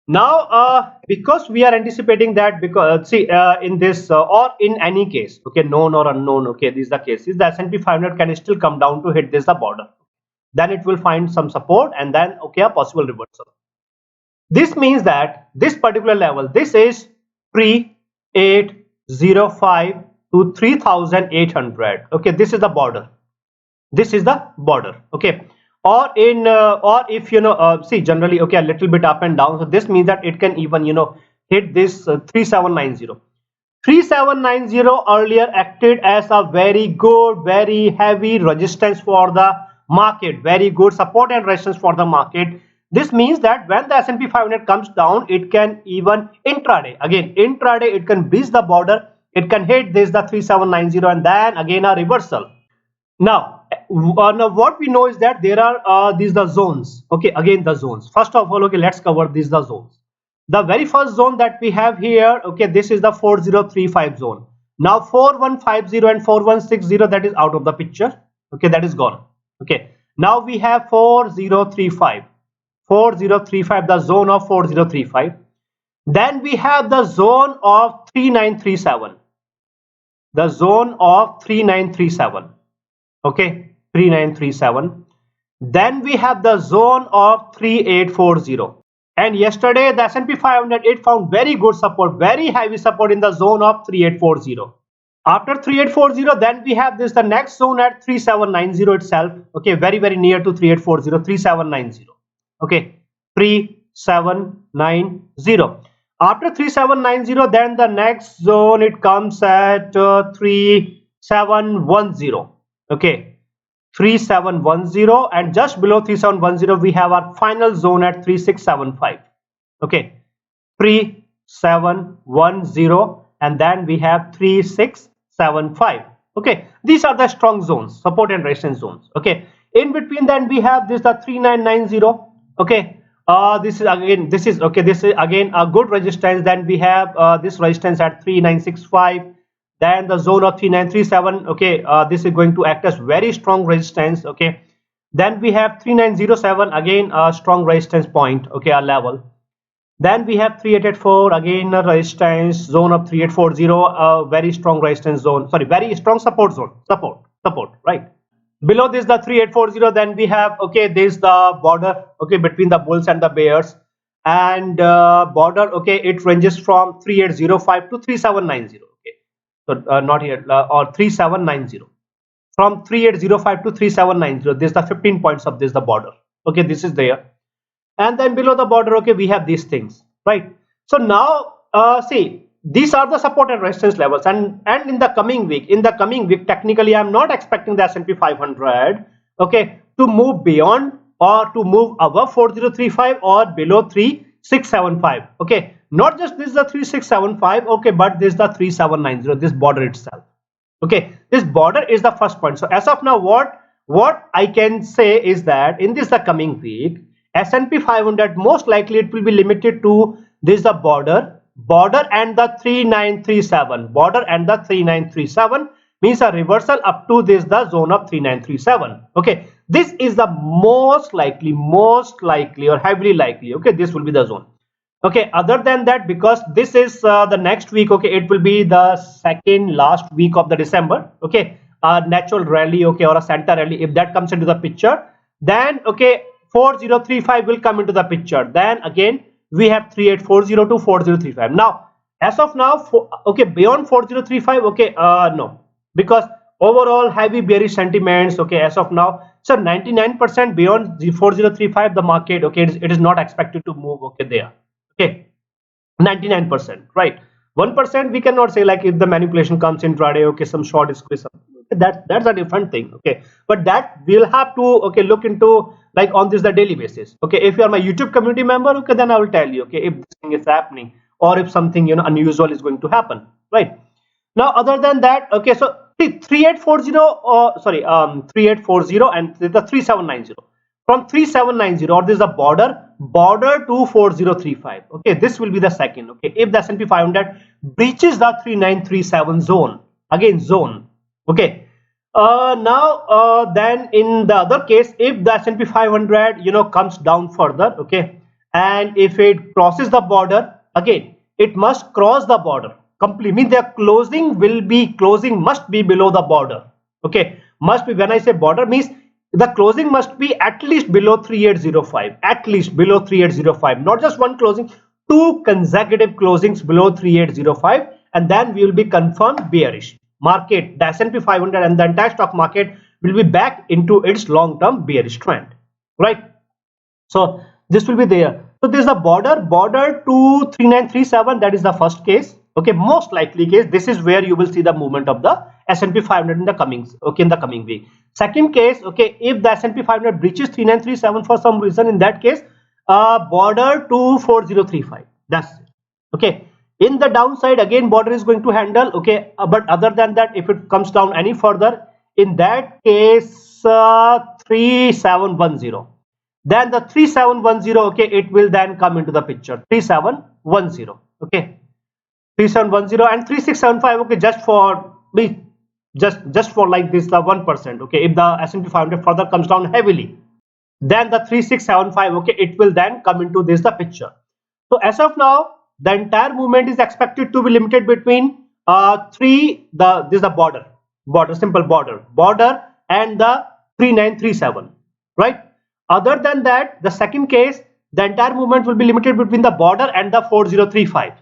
Now because we are anticipating that, because see, in this or in any case, okay, known or unknown, okay, these are the cases, the S&P 500 can still come down to hit this the border, then it will find some support, and then, okay, a possible reversal. This means that this particular level, this is 3805 to 3800. Okay, this is the border, this is the border. Okay, or in or if you know, see, generally, okay, a little bit up and down, so this means that it can even, you know, hit this 3790. 3790 earlier acted as a very good, very heavy resistance for the market, very good support and resistance for the market. This means that when the S&P 500 comes down, it can even intraday, again intraday, it can breach the border, it can hit this the 3790, and then again a reversal. Now what we know is that there are these the zones. Okay, again the zones, first of all, okay, let's cover these the zones. The very first zone that we have here, okay, this is the 4035 zone. Now 4150 and 4160, that is out of the picture. Okay, that is gone. Okay, now we have 4035, the zone of 4035. Then we have the zone of 3937, the zone of 3937. Okay, 3937. Then we have the zone of 3840. And yesterday the S&P 500, it found very good support, very heavy support in the zone of 3840. After 3840, then we have this, the next zone at 3790 itself. Okay, very near to 3840, 3790. Okay, 3790. After 3790, then the next zone, it comes at 3710. Okay, 3710, and just below 3710 we have our final zone at 3675. Okay, 3710, and then we have 3675. Okay, these are the strong zones, support and resistance zones. Okay, in between then we have this, the 3990. Okay, this is again a good resistance. Then we have this resistance at 3965. Then the zone of 3937. Okay, this is going to act as very strong resistance. Okay, then we have 3907, again a strong resistance point. Okay, a level. Then we have 3884, again a resistance zone of 3840, a very strong resistance zone, sorry, very strong support zone, support, right? Below this, the 3840, then we have, okay, this the border, okay, between the bulls and the bears. And border, okay, it ranges from 3805 to 3790. Okay, so not here, or 3790. From 3805 to 3790, this is the 15 points of this, the border. Okay, this is there. And then below the border, okay, we have these things, right? So now see, these are the support and resistance levels. And in the coming week, technically I'm not expecting the S&P 500, okay, to move beyond or to move above 4035 or below 3675. Okay, not just this is the 3675, okay, but this is the 3790, this border itself. Okay, this border is the first point. So as of now, what I can say is that in this the coming week, S&P 500 most likely it will be limited to this, the border and the 3937. Border and the 3937 means a reversal up to this, the zone of 3937. Okay, this is the most likely or heavily likely. Okay, this will be the zone. Okay, other than that, because this is the next week, okay, it will be the second last week of the December. Okay, a natural rally, okay, or a Santa rally, if that comes into the picture, then okay, 4035 will come into the picture. Then again we have 3840 to 4035. Now as of now, okay, beyond 4035, okay, no, because overall heavy bearish sentiments, okay, as of now. So 99% beyond the 4035, the market, okay, it is not expected to move, okay, there. Okay, 99%, right? 1% we cannot say, like if the manipulation comes intraday, okay, some short squeeze, that's a different thing. Okay, but that we'll have to, okay, look into, like on this the daily basis. Okay, if you are my YouTube community member, okay, then I will tell you, okay, if this thing is happening or if something, you know, unusual is going to happen, right? Now other than that, okay, so 3840, 3840 and the 3790. From 3790, or this is the border to 4035. Okay, this will be the second. Okay, if the S&P 500 breaches the 3937 zone, again zone. Okay, then in the other case, if the S&P 500, you know, comes down further, okay, and if it crosses the border, again it must cross the border completely, means their closing must be below the border. Okay, must be, when I say border, means the closing must be at least below 3805, at least below 3805, not just one closing, two consecutive closings below 3805, and then we will be confirmed bearish. Market, the S&P 500 and the entire stock market will be back into its long-term bearish trend, right? So this will be there. So this is the border to 3937, that is the first case. Okay, most likely case, this is where you will see the movement of the S&P 500 in the coming, okay, in the coming week. Second case, okay, if the S&P 500 breaches 3937 for some reason, in that case, border to 4035, that's it. Okay, in the downside, again border is going to handle, okay, but other than that, if it comes down any further, in that case 3710, then the 3710, okay, it will then come into the picture, 3710, okay, 3710 and 3675, okay, just for like this the 1%. Okay, if the S&P 500 further comes down heavily, then the 3675, okay, it will then come into this the picture. So as of now, the entire movement is expected to be limited between this is the simple border and the 3937, right? Other than that, the second case, the entire movement will be limited between the border and the 4035,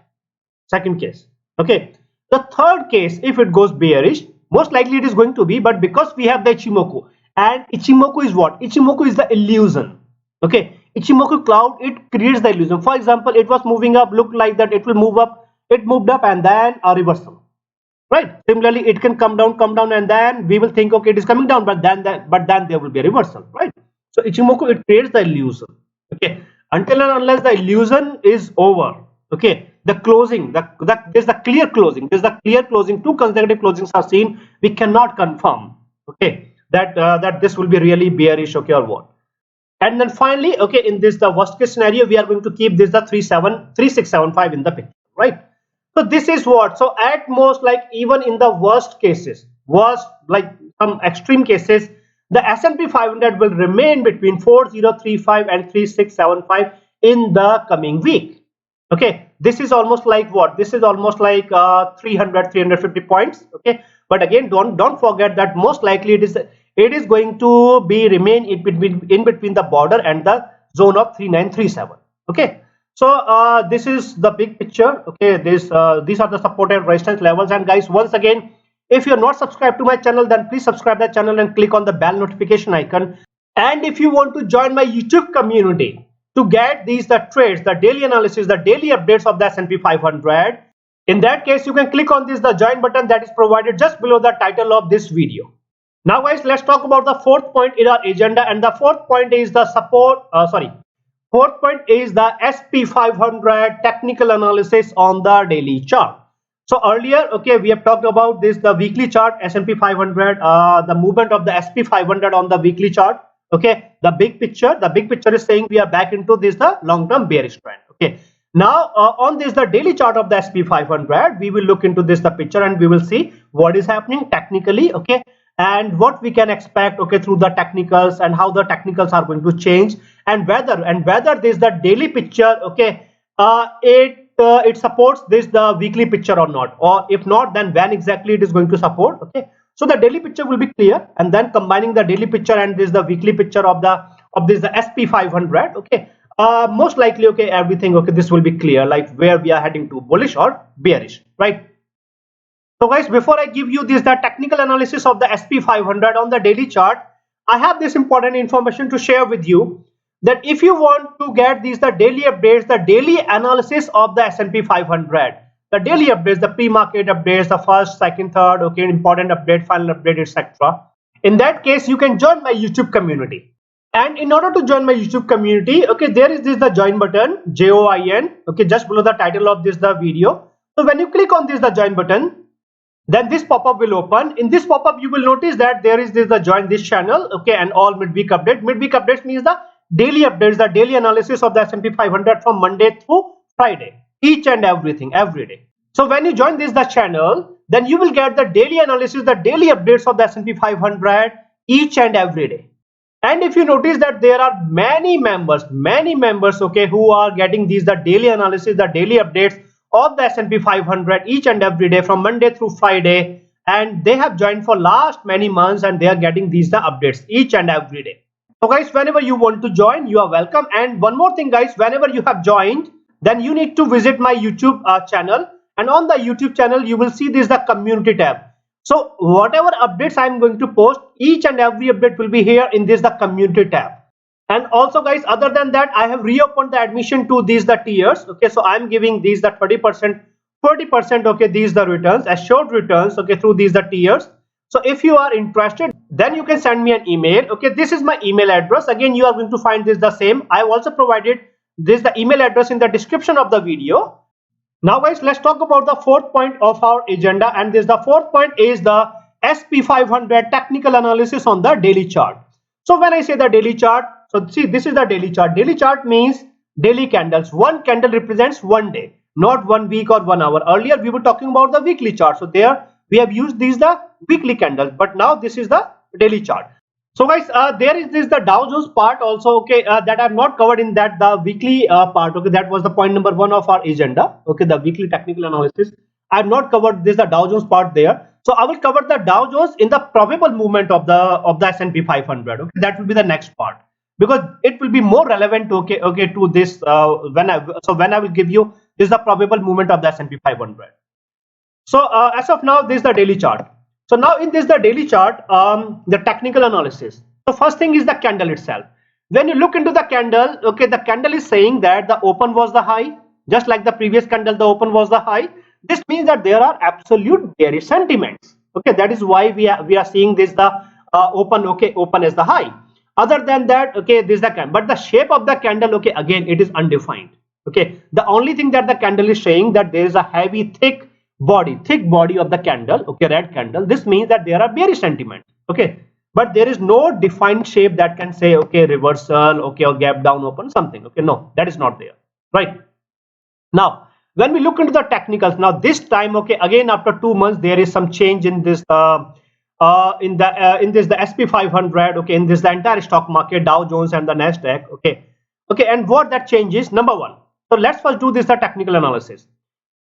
second case. Okay, the third case, if it goes bearish, most likely it is going to be, but because we have the Ichimoku, and Ichimoku is what? Ichimoku is the illusion. Okay, Ichimoku cloud, it creates the illusion. For example, it was moving up, looked like that it will move up, it moved up and then a reversal, right? Similarly, it can come down, and then we will think, okay, it is coming down, but then there will be a reversal, right? So Ichimoku, it creates the illusion. Okay, until and unless the illusion is over, okay, the closing, there's the clear closing, two consecutive closings are seen, we cannot confirm, okay, that this will be really bearish, okay, or what. And then finally, okay, in this the worst case scenario, we are going to keep this the 3675 in the picture, right? So this is what, so at most, like even in the worst cases, like some extreme cases, the S&P 500 will remain between 4035 and 3675 in the coming week. Okay, this is almost like what, this is almost like 350 points. Okay, but again, don't forget that most likely it is going to be remain in between the border and the zone of 3937. Okay, so this is the big picture. Okay, these are the support and resistance levels. And guys, once again, if you're not subscribed to my channel, then please subscribe the channel and click on the bell notification icon. And if you want to join my YouTube community to get these the trades, the daily analysis, the daily updates of the S&P 500, in that case, you can click on this the join button that is provided just below the title of this video. Now guys, let's talk about the fourth point in our agenda, and the fourth point is the fourth point is the SP500 technical analysis on the daily chart. So earlier, okay, we have talked about this the weekly chart, S&P 500, the movement of the SP500 on the weekly chart. Okay, the big picture is saying we are back into this the long-term bearish trend. Okay, now on this the daily chart of the SP500, we will look into this the picture and we will see what is happening technically. Okay, and what we can expect, okay, through the technicals, and how the technicals are going to change, and whether this the daily picture, okay, it supports this the weekly picture or not, or if not, then when exactly it is going to support. Okay, so the daily picture will be clear, and then combining the daily picture and this the weekly picture of the SP500, okay, most likely, okay, everything, okay, this will be clear, like where we are heading to, bullish or bearish, right? So guys, before I give you this the technical analysis of the SP500 on the daily chart, I have this important information to share with you, that if you want to get these the daily updates, the daily analysis of the S&P 500, the daily updates, the pre-market updates, the first, second, third, okay, important update, final update, etc. In that case, you can join my YouTube community. And in order to join my YouTube community, okay, there is this the join button, JOIN, okay, just below the title of this the video. So when you click on this the join button, then this pop-up will open. In this pop-up, you will notice that there is this the join this channel, okay, and all midweek update. Midweek updates means the daily updates, the daily analysis of the S&P 500 from Monday through Friday, each and everything, every day. So when you join this the channel, then you will get the daily analysis, the daily updates of the S&P 500 each and every day. And if you notice that there are many members, okay, who are getting these the daily analysis, the daily updates of the S&P 500 each and every day from Monday through Friday, and they have joined for last many months, and they are getting these the updates each and every day. So guys, whenever you want to join, you are welcome. And one more thing guys, whenever you have joined, then you need to visit my YouTube channel, and on the YouTube channel you will see this the community tab. So whatever updates I am going to post, each and every update will be here in this the community tab. And also guys, other than that, I have reopened the admission to these the tiers. Okay, so I'm giving these the 30%, 40%, okay, these the returns, assured returns, okay, through these the tiers. So if you are interested, then you can send me an email. Okay, this is my email address. Again, you are going to find this the same. I have also provided this the email address in the description of the video. Now guys, let's talk about the fourth point of our agenda, and this the fourth point is the SP500 technical analysis on the daily chart. So when I say the daily chart, so see, this is the daily chart. Daily chart means daily candles. One candle represents one day, not 1 week or 1 hour. Earlier we were talking about the weekly chart. So there we have used these the weekly candles, but now this is the daily chart. So guys, there is this the Dow Jones part also, okay, that I have not covered in that the weekly part. Okay, that was the point number 1 of our agenda. Okay, the weekly technical analysis. I have not covered this the Dow Jones part there. So I will cover the Dow Jones in the probable movement of the S&P 500. Okay, that will be the next part, because it will be more relevant. Okay, to this when I will give you this the probable movement of the S&P 500. So as of now, this is the daily chart. So now in this the daily chart, the technical analysis. So first thing is the candle itself. When you look into the candle, okay, the candle is saying that the open was the high, just like the previous candle, the open was the high. This means that there are absolute bearish sentiments. Okay, that is why we are seeing this the open. Okay, open as the high. Other than that, okay, this is the candle, but the shape of the candle, okay, again it is undefined. Okay, the only thing that the candle is saying that there is a heavy thick body of the candle, okay, red candle. This means that there are bearish sentiment, okay, but there is no defined shape that can say, okay, reversal, okay, or gap down open something. Okay, no, that is not there, right? Now when we look into the technicals, now this time, okay, again after 2 months there is some change in this in this the SP500, okay, in this the entire stock market, Dow Jones and the Nasdaq, okay, and what that changes, number 1. So let's first do this the technical analysis.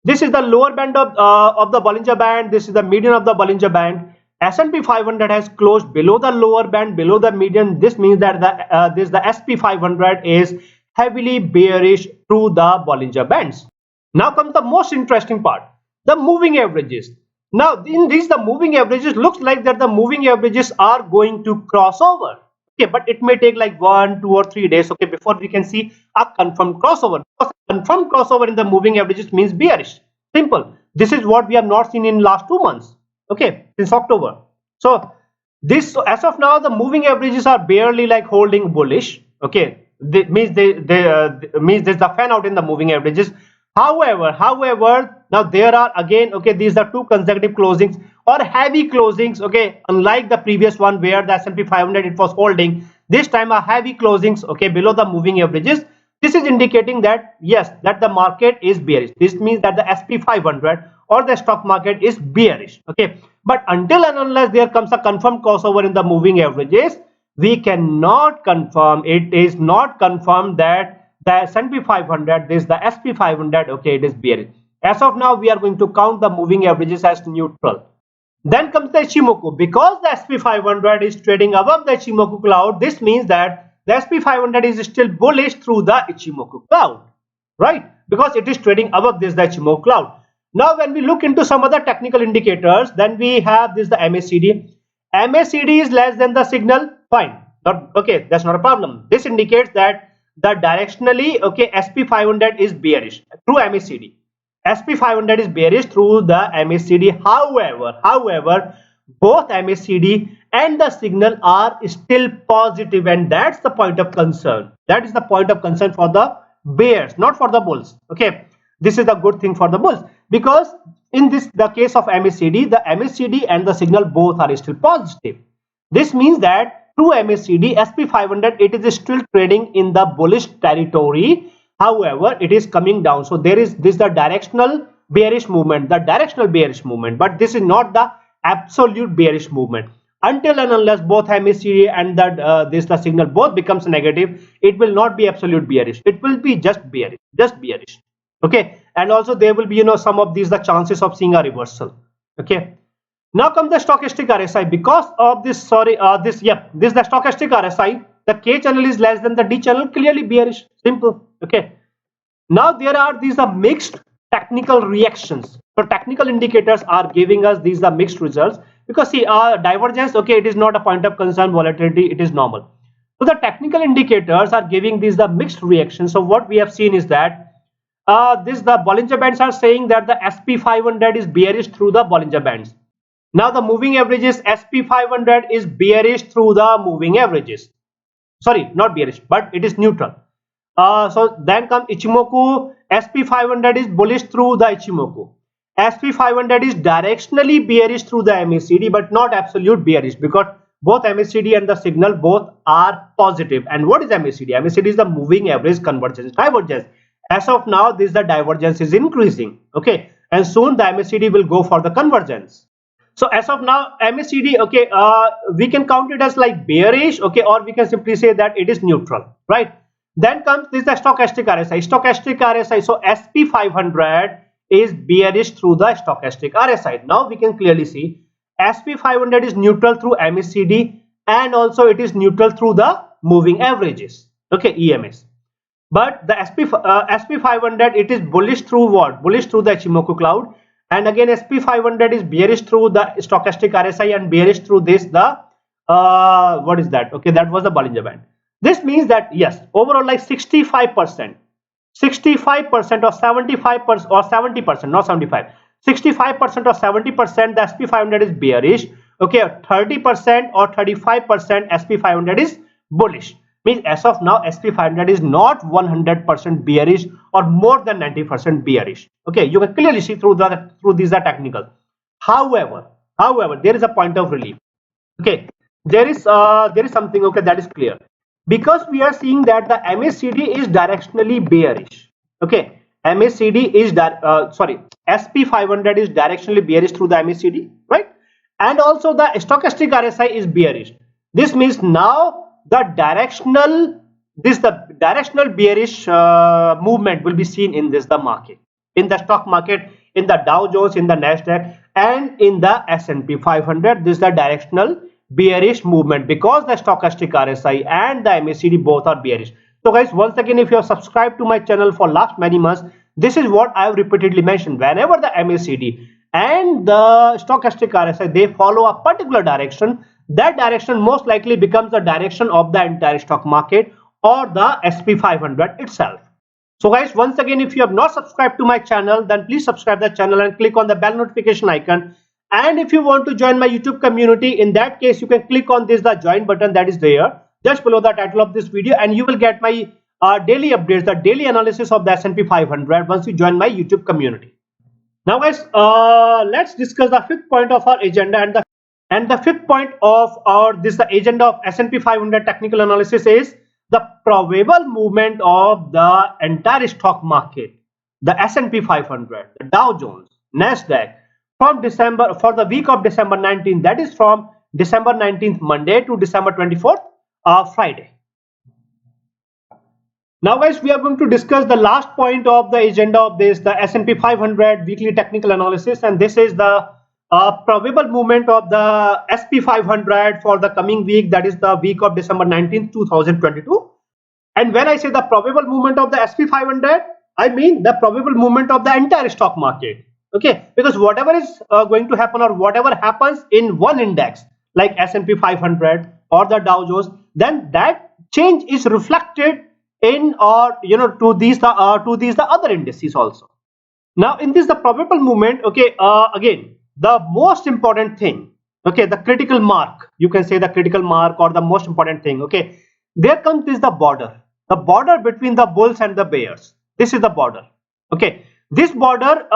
This is the lower band of the Bollinger Band. This is the median of the Bollinger Band. S&P 500 has closed below the lower band, below the median. This means that the SP 500 is heavily bearish through the Bollinger Bands. Now comes the most interesting part, the moving averages. Now in this, the moving averages looks like that the moving averages are going to cross over. Okay, but it may take like 1, 2 or 3 days, okay, before we can see a confirmed crossover. Because confirmed crossover in the moving averages means bearish. Simple. This is what we have not seen in last 2 months, okay, since October. So this, so as of now, the moving averages are barely like holding bullish. Okay, means there's the fan out in the moving averages. However, now there are again, okay, these are 2 consecutive closings or heavy closings, okay, unlike the previous one where the S&P 500 it was holding. This time a heavy closings, okay, below the moving averages. This is indicating that yes, that the market is bearish. This means that the SP 500 or the stock market is bearish, okay. But until and unless there comes a confirmed crossover in the moving averages, we cannot confirm, it is not confirmed that the S&P 500, this the SP 500, okay, it is bearish. As of now, we are going to count the moving averages as neutral. Then comes the Ichimoku. Because the SP 500 is trading above the Ichimoku cloud, this means that the SP 500 is still bullish through the Ichimoku cloud, right? Because it is trading above this the Ichimoku cloud. Now when we look into some other technical indicators, then we have this the MACD. MACD is less than the signal, fine, not okay, that's not a problem. This indicates that the directionally, okay, SP 500 is bearish through MACD. SP 500 is bearish through the MACD. However, both MACD and the signal are still positive, and that's the point of concern. That is the point of concern for the bears, not for the bulls. Okay, this is the good thing for the bulls, because in the case of MACD, the MACD and the signal both are still positive. This means that through MACD, SP 500 it is still trading in the bullish territory. However, it is coming down. So there is this the directional bearish movement, but this is not the absolute bearish movement. Until and unless both MACD and the signal both becomes negative, it will not be absolute bearish. It will be just bearish. Okay, and also there will be some of these the chances of seeing a reversal. Okay. Now comes the stochastic RSI. Because of this, this the stochastic RSI, the K channel is less than the D channel, clearly bearish. Simple. Okay. Now there are these mixed technical reactions. So technical indicators are giving us these mixed results, because see, divergence, okay, it is not a point of concern. Volatility, it is normal. So the technical indicators are giving these mixed reactions. So what we have seen is that the Bollinger Bands are saying that the SP 500 is bearish through the Bollinger Bands. Now the moving averages, SP 500 is bearish through the moving averages. Sorry, not bearish, but it is neutral. So then comes Ichimoku. SP 500 is bullish through the Ichimoku. SP 500 is directionally bearish through the MACD, but not absolute bearish, because both MACD and the signal both are positive. And what is MACD? MACD is the moving average convergence divergence. As of now, the divergence is increasing. Okay, and soon the MACD will go for the convergence. So as of now, MACD, okay, we can count it as like bearish, okay, or we can simply say that it is neutral, right? Then comes this the stochastic RSI. Stochastic RSI. So SP500 is bearish through the stochastic RSI. Now we can clearly see SP500 is neutral through MACD, and also it is neutral through the moving averages, okay, EMS. But the SP500, it is bullish through what? Bullish through the Ichimoku cloud. And again, SP500 is bearish through the stochastic RSI and bearish through this the what is that? Okay, that was the Bollinger Band. This means that yes, overall like 65%, or 75% or 70%, not 75, 65% or 70% the SP500 is bearish. Okay, 30% or 35% SP500 is bullish. Means as of now SP500 is not 100% bearish or more than 90% bearish. Okay, you can clearly see through these are technical. However, there is a point of relief. Okay, there is something, okay, that is clear, because we are seeing that the MACD is directionally bearish. Okay, MACD is SP500 is directionally bearish through the MACD, right? And also the stochastic RSI is bearish. This means now the directional bearish movement will be seen in the market, in the stock market, in the Dow Jones, in the Nasdaq, and in the S&P 500. This is the directional bearish movement because the stochastic RSI and the MACD both are bearish. So guys, once again, if you have subscribed to my channel for last many months, this is what I have repeatedly mentioned. Whenever the MACD and the stochastic RSI, they follow a particular direction, that direction most likely becomes the direction of the entire stock market or the SP500 itself. So guys, once again, if you have not subscribed to my channel, then please subscribe the channel and click on the bell notification icon. And if you want to join my YouTube community, in that case, you can click on the join button that is there just below the title of this video, and you will get my daily updates, the daily analysis of the S&P 500 once you join my YouTube community. Now guys, let's discuss the fifth point of our agenda, and the fifth point of the agenda of S&P 500 technical analysis is the probable movement of the entire stock market, the S&P 500, the Dow Jones, Nasdaq, from December, for the week of December 19th, that is from December 19th Monday to December 24th Friday. Now guys, we are going to discuss the last point of the agenda of this, the S&P 500 weekly technical analysis, and this is the probable movement of the SP500 for the coming week, that is the week of December 19th, 2022. And when I say the probable movement of the SP500, I mean the probable movement of the entire stock market. Okay, because whatever is going to happen or whatever happens in one index like S&P 500 or the Dow Jones, then that change is reflected in or to these the other indices also. Now in this the probable movement, okay, again the most important thing, okay, the critical mark, you can say the critical mark or the most important thing, okay, there comes this the border between the bulls and the bears. This is the border. Okay, this border,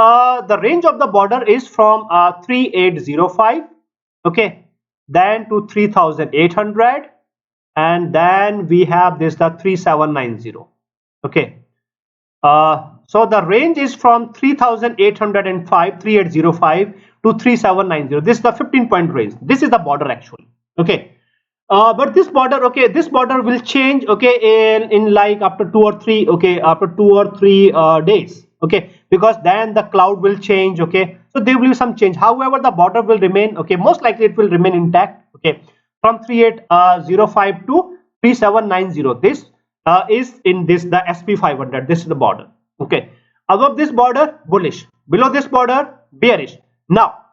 the range of the border is from 3805, okay, then to 3800, and then we have this the 3790. Okay, so the range is from 3805 to 3790. This is the 15-point range. This is the border actually. Okay, but this border, okay, this border will change, okay, in like after 2 or 3, okay, after 2 or 3 days, okay, because then the cloud will change, okay, so there will be some change. However, the border will remain, okay, most likely it will remain intact, okay, from 3805 to 3790. This is in this the SP500. This is the border. Okay, above this border bullish, below this border bearish. Now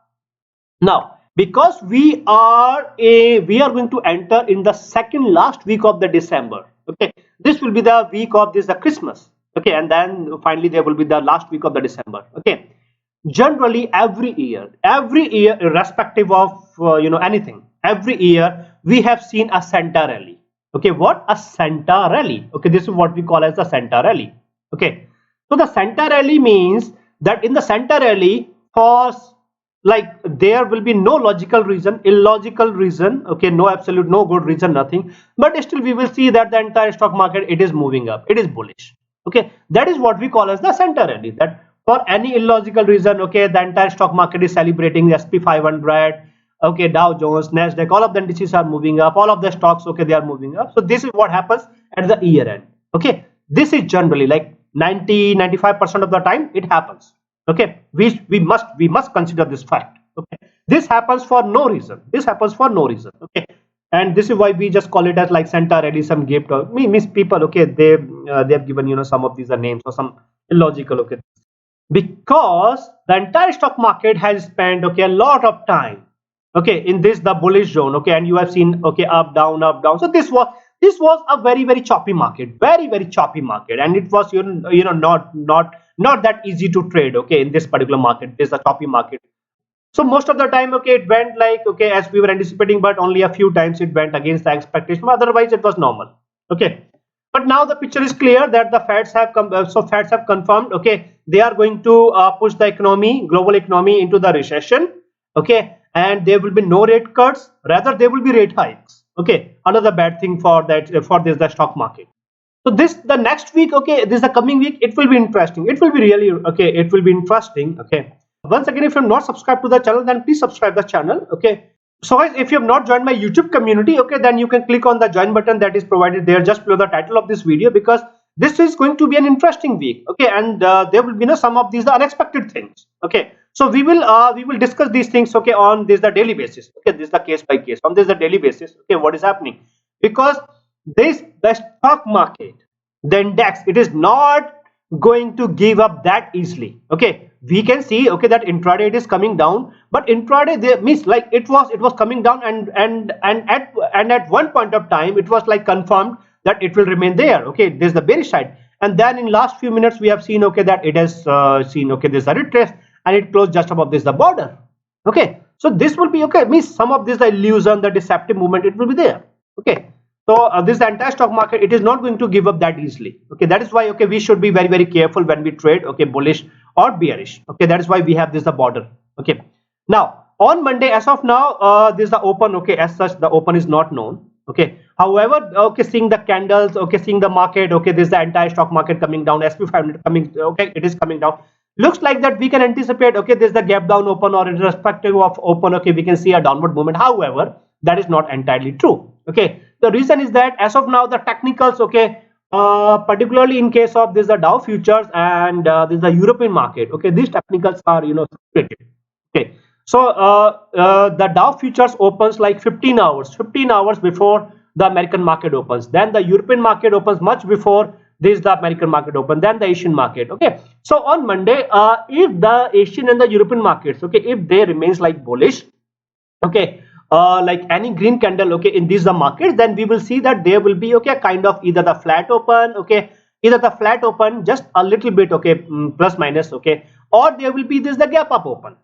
because we are going to enter in the second last week of the December. Okay, this will be the week of this the Christmas. Okay, and then finally there will be the last week of the December. Okay, generally every year irrespective of anything, every year we have seen a Santa rally. Okay, what? A Santa rally. Okay, this is what we call as the Santa rally. Okay, so the Santa rally means that in the Santa rally, for like there will be no logical reason, illogical reason, okay, no absolute, no good reason, nothing, but still we will see that the entire stock market, it is moving up, it is bullish. Okay, that is what we call as the Santa rally, that for any illogical reason, okay, the entire stock market is celebrating the SP500, okay, Dow Jones, Nasdaq, all of the indices are moving up, all of the stocks, okay, they are moving up. So this is what happens at the year end. Okay, this is generally like 90-95% of the time it happens. Okay, we must consider this fact. Okay, this happens for no reason. This happens for no reason. Okay, and this is why we just call it as like Santa ready some gift, or means people, okay, they have given, you know, some of these are names or some illogical, okay, because the entire stock market has spent, okay, a lot of time, okay, in this the bullish zone, okay, and you have seen, okay, up down up down. So this was a very choppy market, very choppy market, and it was, you know, not that easy to trade, okay, in this particular market. This is a choppy market. So most of the time, okay, it went like, okay, as we were anticipating, but only a few times it went against the expectation. Otherwise it was normal. Okay, but now the picture is clear that the Feds have come, so Feds have confirmed, okay, they are going to push the economy, global economy, into the recession. Okay, and there will be no rate cuts, rather there will be rate hikes. Okay, another bad thing for that, for this the stock market. So this the next week, okay, this the coming week, it will be interesting. It will be really, okay, it will be interesting. Okay, once again, if you're not subscribed to the channel, then please subscribe the channel. Okay, so guys, if you have not joined my YouTube community, okay, then you can click on the join button that is provided there just below the title of this video, because this is going to be an interesting week. Okay, and there will be, you know, some of these the unexpected things. Okay, so we will discuss these things, okay, on this the daily basis. Okay, this is the case by case, on this the daily basis. Okay, what is happening, because this the stock market, the index, it is not going to give up that easily. Okay, we can see, okay, that intraday it is coming down, but intraday there means like it was coming down, and at one point of time it was like confirmed that it will remain there. Okay, there's the bearish side, and then in last few minutes we have seen, okay, that it has seen, okay, there's a retrace, and it closed just above this the border. Okay, so this will be, okay, means some of this the illusion, the deceptive movement, it will be there. Okay, so this entire stock market, it is not going to give up that easily. Okay, that is why, okay, we should be very careful when we trade, okay, bullish or bearish. Okay, that is why we have this the border. Okay, now on Monday, as of now, this is the open. Okay, as such the open is not known. Okay, however, okay, seeing the candles, okay, seeing the market, okay, this is the entire stock market coming down, SP500 coming, okay, it is coming down. Looks like that we can anticipate, okay, there's the gap down open, or irrespective of open, okay, we can see a downward movement. However, that is not entirely true. Okay, the reason is that as of now the technicals, okay, particularly in case of this the Dow futures and this the European market, okay, these technicals are, you know, separated. Okay, so the Dow futures opens like 15 hours before the American market opens, then the European market opens much before this the American market open, then the Asian market. Okay, so on Monday, if the Asian and the European markets, okay, if they remains like bullish, okay, like any green candle, okay, in these the markets, then we will see that there will be, okay, kind of either the flat open, okay, either the flat open just a little bit, okay, plus minus, okay, or there will be this the gap up open.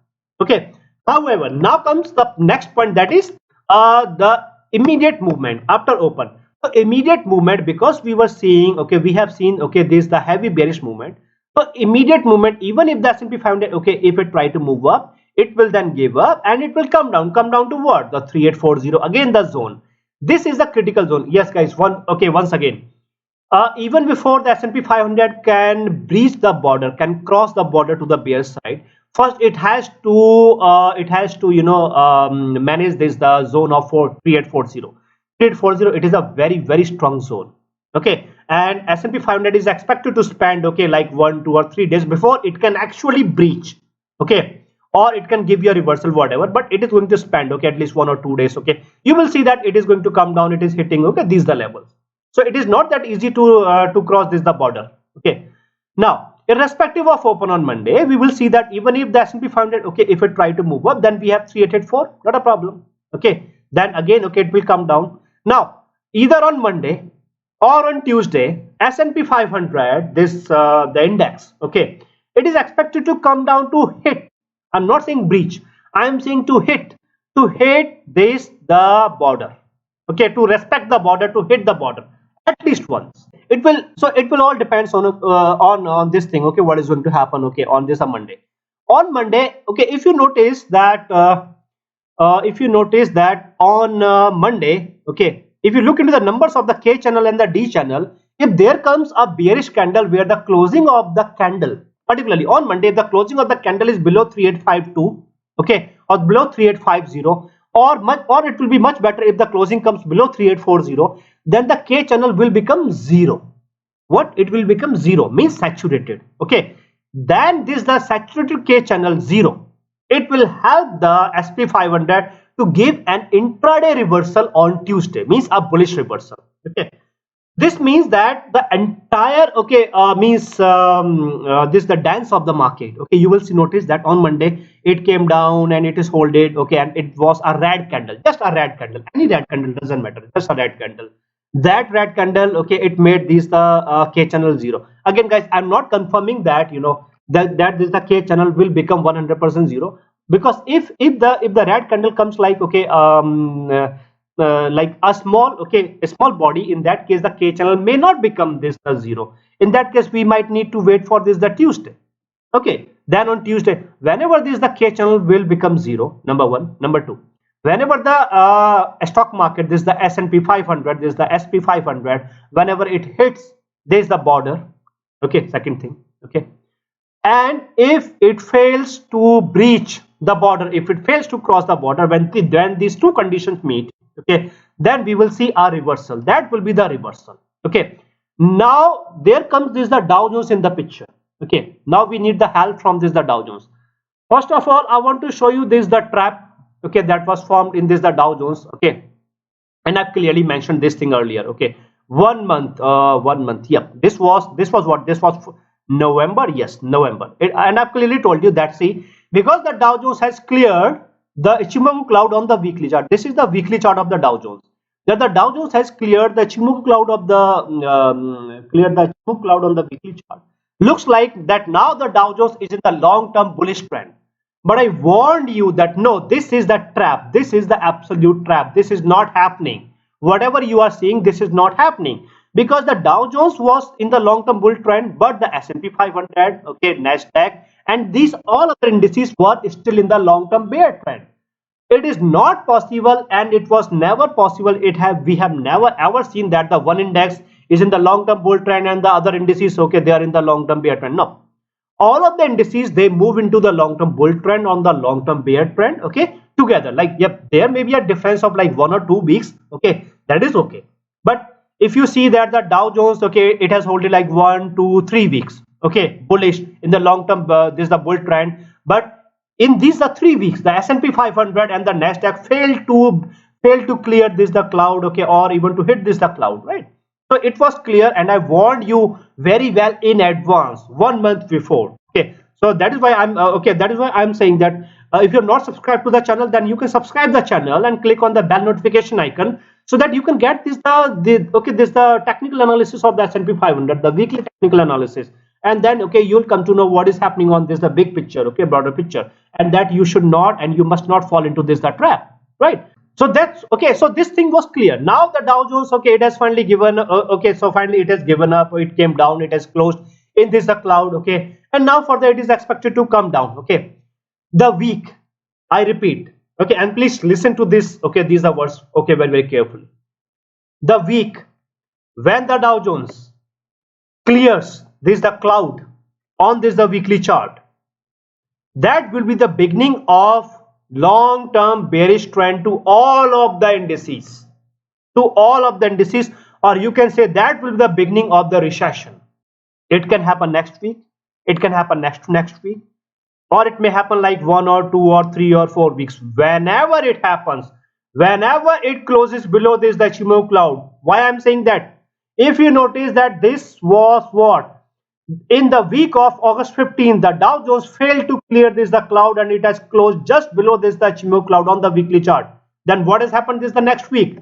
Okay, however, now comes the next point, that is the immediate movement after open. So immediate movement, because we were seeing, okay, we have seen, okay, this the heavy bearish movement. So immediate movement, even if the S&P 500, okay, if it try to move up, it will then give up and it will come down to what, the 3840, again the zone. This is the critical zone. Yes guys, once again, even before the S&P 500 can breach the border, can cross the border to the bear side, first it has to you know, manage this the zone of 3840. 3840, it is a very strong zone. Okay, and S&P 500 is expected to spend, okay, like 1, 2 or 3 days before it can actually breach. Okay, or it can give you a reversal, whatever, but it is going to spend, okay, at least 1 or 2 days. Okay, you will see that it is going to come down, it is hitting, okay, these the levels. So it is not that easy to cross this the border. Okay, now irrespective of open on Monday, we will see that even if the S&P 500, okay, if it try to move up, then we have 3884, not a problem. Okay, then again, okay, it will come down. Now either on Monday or on Tuesday, S&P 500, this the index, okay, it is expected to come down to hit, I'm not saying breach, I am saying to hit this the border. Okay, to respect the border, to hit the border at least once. It will, so it will all depends on this thing. Okay, what is going to happen, okay, on this Monday. On Monday, okay, if you notice that on Monday, okay, if you look into the numbers of the K channel and the D channel, if there comes a bearish candle where the closing of the candle, particularly on Monday, if the closing of the candle is below 3852, okay, or below 3850, or it will be much better if the closing comes below 3840, then the K channel will become zero. What? It will become zero, means saturated. Okay, then this the saturated K channel zero. It will help the SP500 to give an intraday reversal on Tuesday, means a bullish reversal. Okay, this means that the entire this the dance of the market. Okay, you will see, notice that on Monday it came down and it is holded. Okay, and it was a red candle, just a red candle, any red candle, doesn't matter, just a red candle. That red candle, okay, it made this the K channel zero. Again, guys, I'm not confirming that that this the K channel will become 100% zero, because if the red candle comes like like a small body, in that case the K channel may not become this the zero. In that case, we might need to wait for this the Tuesday. Okay, then on Tuesday, whenever this the K channel will become zero, number one. Number two, whenever the stock market, this is the S&P 500, this is the SP500, whenever it hits this the border, okay, second thing, okay, and if it fails to breach the border, if it fails to cross the border, when these two conditions meet, okay, then we will see a reversal. That will be the reversal. Okay, now there comes this the Dow Jones in the picture. Okay, now we need the help from this the Dow Jones. First of all, I want to show you this the trap, okay, that was formed in this the Dow Jones. Okay, and I've clearly mentioned this thing earlier. Okay, 1 month, yep, this was what, this was November, yes, November. And I've clearly told you that, see, because the Dow Jones has cleared the Ichimoku cloud on the weekly chart. This is the weekly chart of the Dow Jones. That the Dow Jones has cleared the Ichimoku cloud of the Ichimoku cloud on the weekly chart. Looks like that now the Dow Jones is in the long-term bullish trend. But I warned you that no, this is the trap. This is the absolute trap. This is not happening. Whatever you are seeing, this is not happening, because the Dow Jones was in the long-term bull trend, but the SP 500, okay, Nasdaq, and these all other indices were still in the long-term bear trend. It is not possible, and it was never possible. We have never ever seen that the one index is in the long-term bull trend and the other indices, okay, they are in the long-term bear trend. No, all of the indices, they move into the long-term bull trend on the long-term bear trend, okay, together. Like, yep, there may be a difference of like 1 or 2 weeks, okay, that is okay. But if you see that the Dow Jones, okay, it has holded like 1, 2, 3 weeks, okay, bullish in the long term, this is the bull trend. But in these the 3 weeks, the S&P 500 and the Nasdaq failed to clear this the cloud, okay, or even to hit this the cloud, right? So it was clear, and I warned you very well in advance, 1 month before. Okay, so that is why I'm saying that if you're not subscribed to the channel, then you can subscribe the channel and click on the bell notification icon, so that you can get this the technical analysis of the S&P 500, the weekly technical analysis. And then, okay, you'll come to know what is happening on this the big picture, okay, broader picture, and that you should not and you must not fall into this the trap, right? So that's okay. So this thing was clear. Now the Dow Jones, okay, it has finally given okay, so finally it has given up, it came down, it has closed in this the cloud, okay, and now further it is expected to come down. Okay, the week, I repeat, okay, and please listen to this, okay, these are words, okay, very, very carefully. The week when the Dow Jones clears this the cloud on this the weekly chart, that will be the beginning of long-term bearish trend to all of the indices, or you can say that will be the beginning of the recession. It can happen next week, it can happen next week, or it may happen like 1 or 2 or 3 or 4 weeks. Whenever it happens, whenever it closes below this the Ichimoku cloud. Why I'm saying that? If you notice that this was what, in the week of August 15, the Dow Jones failed to clear this the cloud, and it has closed just below this the Ichimoku cloud on the weekly chart. Then what has happened this the next week?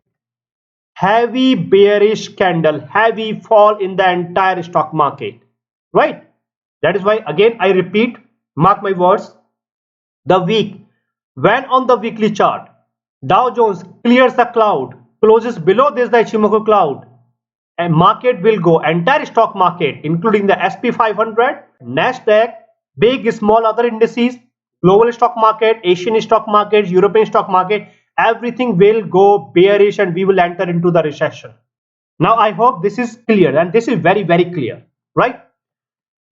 Heavy bearish candle, heavy fall in the entire stock market, right? That is why, again, I repeat, mark my words, the week when on the weekly chart Dow Jones clears the cloud, closes below this the Ichimoku cloud, and market will go, entire stock market, including the SP 500, Nasdaq, big, small other indices, global stock market, Asian stock market, European stock market, everything will go bearish, and we will enter into the recession. Now I hope this is clear, and this is very, very clear, right?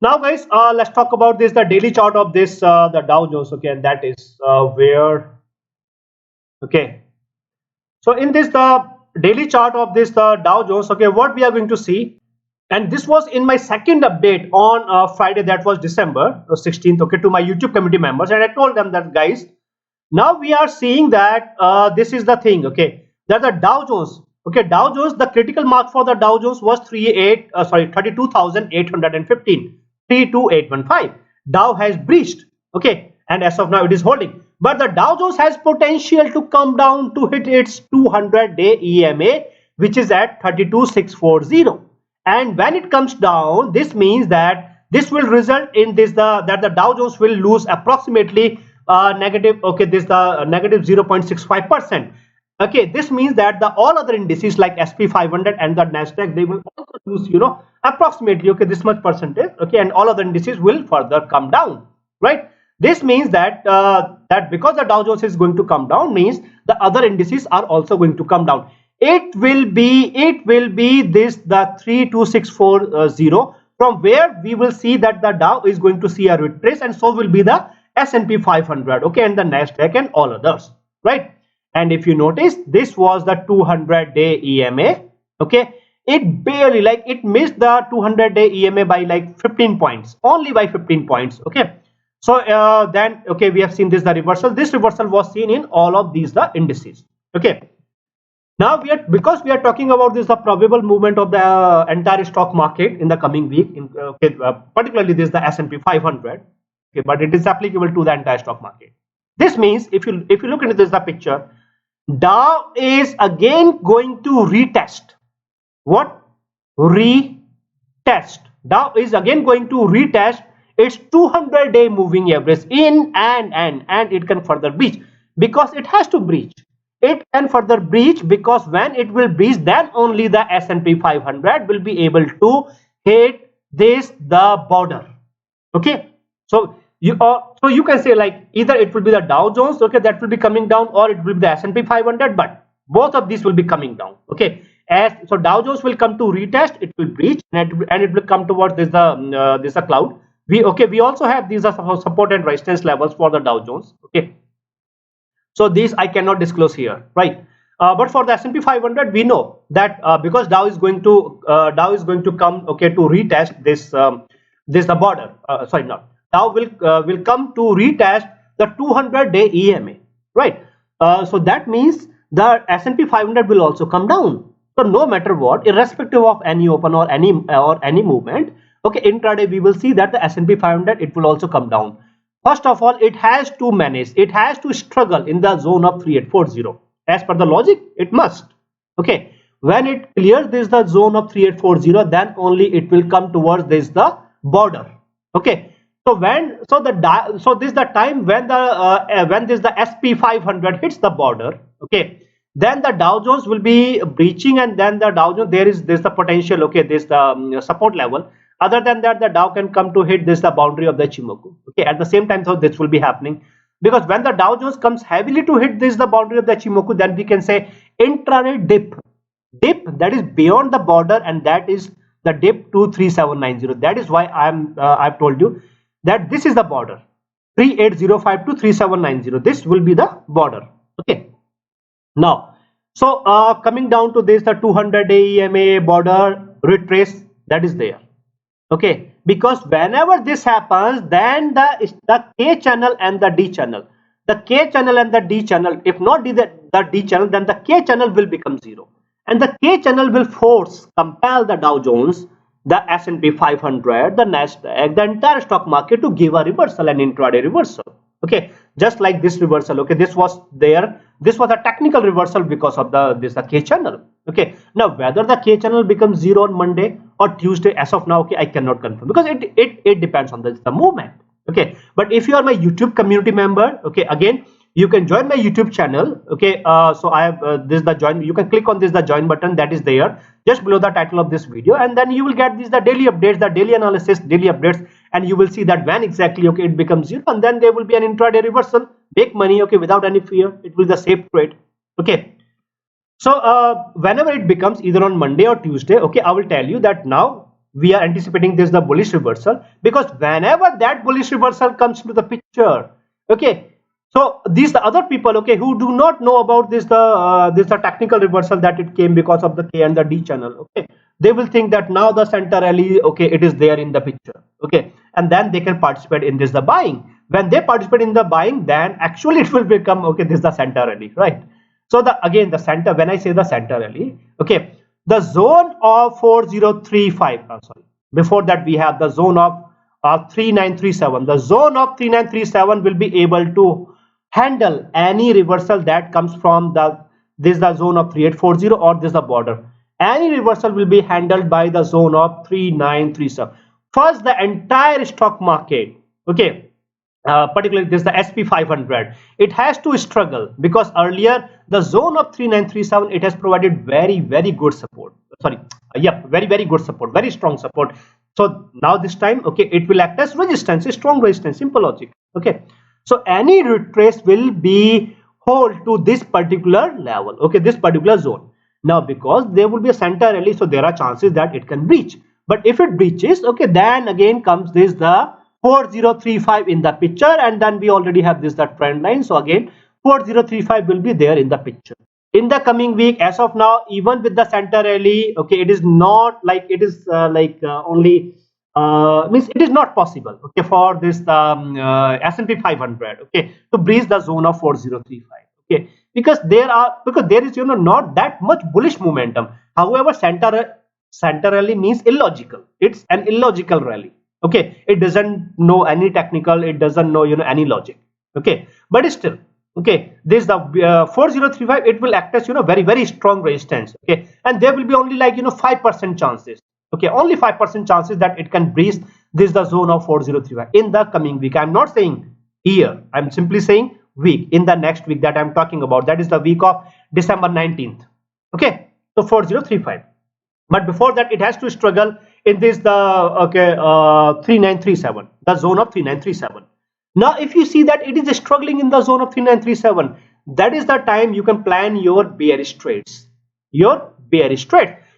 Now guys, let's talk about this, the daily chart of this the Dow Jones. Okay, and that is where, okay, so in this the daily chart of this the Dow Jones, okay, what we are going to see, and this was in my second update on Friday, that was December 16th, okay, to my YouTube community members, and I told them that guys, now we are seeing that this is the thing, okay, that the Dow Jones, okay, Dow Jones, the critical mark for the Dow Jones was 32,815, 32815. Dow has breached, okay, and as of now it is holding, but the Dow Jones has potential to come down to hit its 200-day EMA, which is at 32640. And when it comes down, this means that this will result in this that the Dow Jones will lose approximately negative, okay, this the negative 0.65%. Okay, this means that the all other indices like SP500 and the Nasdaq, they will also lose, approximately, okay, this much percentage, okay, and all other indices will further come down, right? This means that that because the Dow Jones is going to come down, means the other indices are also going to come down. It will be this the 32640, from where we will see that the Dow is going to see a retrace, and so will be the S&P 500, okay, and the Nasdaq and all others, right? And if you notice, this was the 200-day EMA, okay, it barely, like, it missed the 200-day EMA by like 15 points, only by 15 points, okay. So then, okay, we have seen this the reversal. This reversal was seen in all of these the indices, okay. Now we are, because we are talking about this the probable movement of the entire stock market in the coming week, in okay, particularly this the S&P 500, okay, but it is applicable to the entire stock market. This means if you look into this the picture, Dow is again going to retest. What? Retest. Dow is again going to retest its 200-day moving average in and it can further breach, because it has to breach. It can further breach, because when it will breach, then only the S&P 500 will be able to hit this the border, okay. So you can say, like, either it will be the Dow Jones, okay, that will be coming down, or it will be the S&P 500, but both of these will be coming down, okay. As so Dow Jones will come to retest, it will breach, and it will come towards this the cloud. We also have these are support and resistance levels for the Dow Jones, okay. So these I cannot disclose here, right? But for the S&P 500, we know that because Dow is going to come, okay, to retest this the border. Sorry, not Dow will come to retest the 200-day EMA, right? So that means the S&P 500 will also come down. So no matter what, irrespective of any open or any movement, okay, intraday we will see that the S&P 500, it will also come down. First of all, it has to manage, it has to struggle in the zone of 3840. As per the logic, it must, okay. When it clears this the zone of 3840, then only it will come towards this the border, okay. So this is the time when this the SP500 hits the border, okay, then the Dow Jones will be breaching, and then the Dow Jones, there's the potential, okay, this the support level. Other than that, the Dow can come to hit this the boundary of the Ichimoku, okay. At the same time, so this will be happening, because when the Dow Jones comes heavily to hit this the boundary of the Ichimoku, then we can say intraday dip that is beyond the border, and that is the dip to 3790. That is why I've told you that this is the border, 3805 to 3790. This will be the border, okay. Now, so coming down to this the 200-day EMA border retrace, that is there, okay, because whenever this happens, then the K channel and the D channel, if not the D channel, then the K channel will become zero, and the K channel will compel the Dow Jones, the S&P 500, the Nasdaq, the entire stock market to give a reversal, an intraday reversal, okay. Just like this reversal, okay, this was a technical reversal because of the K channel, okay. Now whether the K channel becomes zero on Monday or Tuesday, as of now, okay, I cannot confirm, because it depends on the movement, okay. But if you are my YouTube community member, okay, again, you can join my YouTube channel, okay. So I have this the join, you can click on this the join button, that is there just below the title of this video, and then you will get these the daily updates, the daily analysis, daily updates, and you will see that when exactly, okay, it becomes zero, and then there will be an intraday reversal, make money, okay, without any fear. It will be the safe trade, okay. So whenever it becomes either on Monday or Tuesday, okay, I will tell you that now we are anticipating this the bullish reversal, because whenever that bullish reversal comes into the picture, okay, so these the other people, okay, who do not know about this the technical reversal that it came because of the K and the D channel, okay, they will think that now the center rally, okay, it is there in the picture, okay, and then they can participate in this the buying. When they participate in the buying, then actually it will become, okay, this is the center rally, right? So the again the center, when I say the center rally, okay, the zone of 4035, sorry, before that we have the zone of 3937. The zone of 3937 will be able to handle any reversal that comes from this the zone of 3840, or this the border. Any reversal will be handled by the zone of 3937. First, the entire stock market, okay, particularly this the SP500, it has to struggle, because earlier the zone of 3937, it has provided very good support, sorry, very good support, very strong support. So now this time, okay, it will act as resistance, a strong resistance, simple logic, okay. So any retrace will be hold to this particular level, okay, this particular zone. Now because there will be a center rally, so there are chances that it can breach, but if it breaches, okay, then again comes this the 4035 in the picture, and then we already have this the trend line. So again 4035 will be there in the picture in the coming week. As of now, even with the center rally, okay, it is not like it is only means it is not possible, okay, for this S&P 500, okay, to breach the zone of 4035, okay, because there is not that much bullish momentum. However, center rally means illogical, it's an illogical rally, okay, it doesn't know any technical, it doesn't know any logic, okay, but still, okay, this the 4035, it will act as very strong resistance, okay, and there will be only like 5% chances, okay, only 5% chances that it can breach this the zone of 4035 in the coming week. I'm not saying here, I'm simply saying week, in the next week that I'm talking about, that is the week of December 19th, okay, so 4035. But before that, it has to struggle in this the 3937, the zone of 3937. Now if you see that it is struggling in the zone of 3937, that is the time you can plan your bearish trades,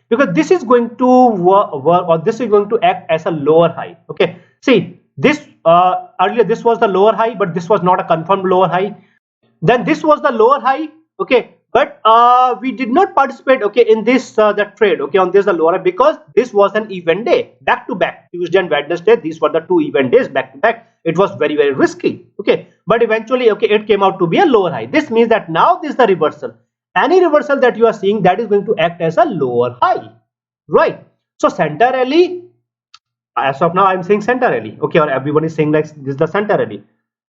because this is going to work, or this is going to act as a lower high, okay. See this earlier this was the lower high, but this was not a confirmed lower high. Then this was the lower high, okay, but we did not participate, okay, in this that trade, okay, on this the lower high, because this was an event day, back to back, Tuesday and Wednesday, these were the two event days back to back. It was very risky, okay, but eventually, okay, it came out to be a lower high. This means that now this is the reversal, any reversal that you are seeing, that is going to act as a lower high, right? So center rally, as of now I'm saying center rally, okay, or everyone is saying like this is the center rally.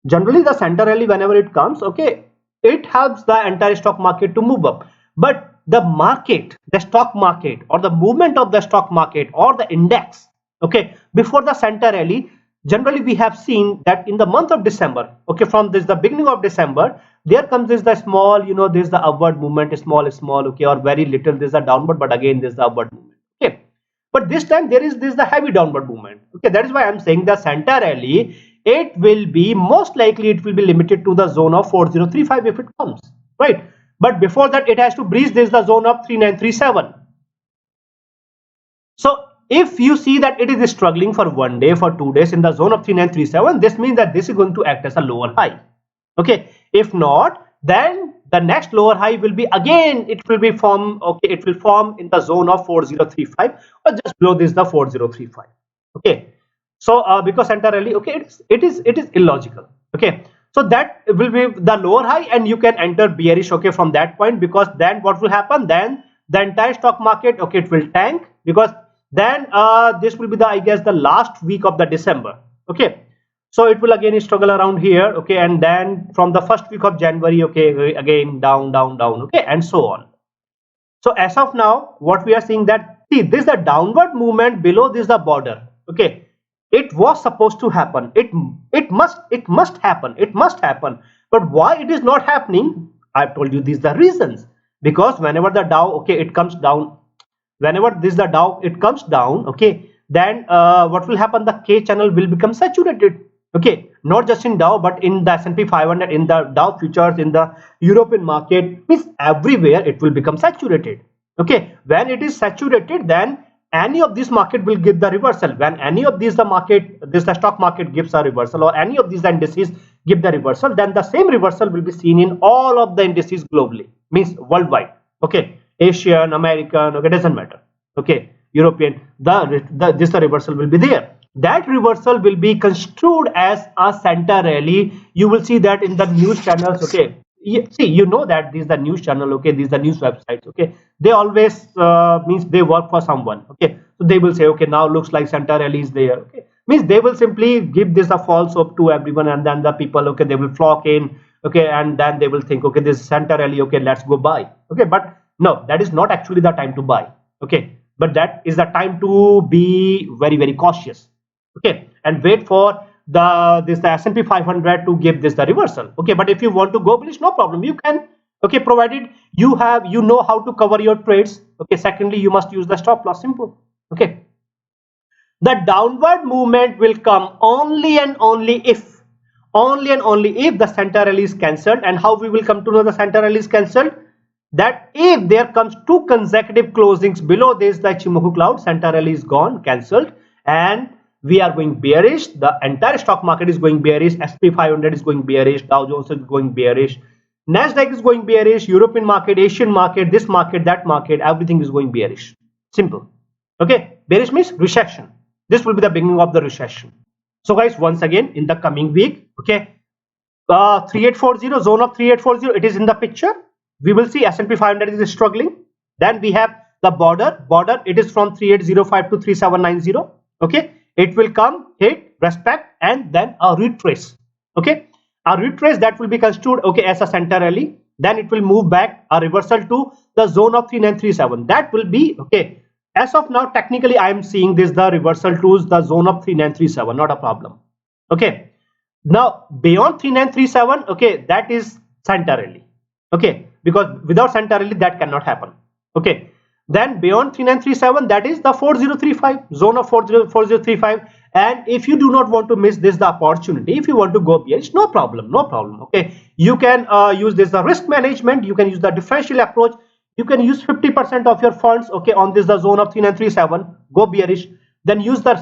Generally the center rally, whenever it comes, okay, it helps the entire stock market to move up, but the market, the stock market, or the movement of the stock market or the index, okay, before the center rally, generally we have seen that in the month of December, okay, from this the beginning of December, there comes this the small, this the upward movement, small, okay, or very little, this is a downward, but again this is the upward movement, okay. But this time there is this the heavy downward movement, okay, that is why I'm saying the center rally, it will be most likely, it will be limited to the zone of 4035 if it comes, right? But before that, it has to breach this the zone of 3937. So if you see that it is struggling for 1 day, for 2 days in the zone of 3937, this means that this is going to act as a lower high, okay. If not, then the next lower high will be again, it will be form, okay, it will form in the zone of 4035, or just below this the 4035, okay. So because center rally, okay, it is illogical, okay. So that will be the lower high, and you can enter bearish, okay, from that point, because then what will happen, then the entire stock market, okay, it will tank, because then this will be the, I guess, the last week of the December, okay. So it will again struggle around here, okay, and then from the first week of January, okay, again down, okay, and so on. So as of now, what we are seeing that, see, this is the downward movement below this the border, okay. It was supposed to happen, it must happen, but why it is not happening, I've told you these the reasons. Because whenever the Dow, okay, it comes down, whenever this the Dow, it comes down, okay, then what will happen, the K channel will become saturated, okay, not just in Dow, but in the S&P 500, in the Dow futures, in the European market, means everywhere it will become saturated, okay. When it is saturated, then any of these market will give the reversal. When any of these the stock market gives a reversal, or any of these indices give the reversal, then the same reversal will be seen in all of the indices globally, means worldwide. Okay, Asian, American, okay, doesn't matter. Okay, European, the reversal will be there. That reversal will be construed as a center rally. You will see that in the news channels. Okay, see, you know that these are the news channel. Okay, these are the news websites. Okay, they always means they work for someone. Okay, so they will say, okay, now looks like center rally is there. Okay, means they will simply give this a false hope to everyone, and then the people, okay, they will flock in. Okay, and then they will think, okay, this is center rally. Okay, let's go buy. Okay, but no, that is not actually the time to buy. Okay, but that is the time to be very, very cautious. Okay, and wait for the S&P 500 to give this the reversal. Okay, but if you want to go bullish, no problem, you can. Okay, provided you know how to cover your trades. Okay, secondly, you must use the stop loss. Simple. Okay, the downward movement will come only and only if the center rally is cancelled. And how we will come to know the center rally is cancelled? That if there comes two consecutive closings below this, the Ichimoku cloud, center rally is gone, cancelled, and we are going bearish. The entire stock market is going bearish. SP500 is going bearish. Dow Jones is going bearish. Nasdaq is going bearish. European market, Asian market, this market, that market, everything is going bearish. Simple. Okay, bearish means recession. This will be the beginning of the recession. So guys, once again, in the coming week, okay, 3840, zone of 3840, it is in the picture. We will see S&P 500 is struggling. Then we have the border, it is from 3805 to 3790. Okay, it will come, hit, respect, and then a retrace. Okay, a retrace that will be construed, okay, as a center rally. Then it will move back, a reversal to the zone of 3937. That will be, okay, as of now, technically I am seeing this the reversal to the zone of 3937, not a problem. Okay, now beyond 3937, okay, that is center rally. Okay, because without center rally that cannot happen. Okay, then beyond 3937, that is the 4035, zone of 4035. And if you do not want to miss this the opportunity, if you want to go bearish, no problem. Okay, you can use this the risk management, you can use the differential approach, you can use 50% of your funds, okay, on this the zone of 3937, go bearish. Then use the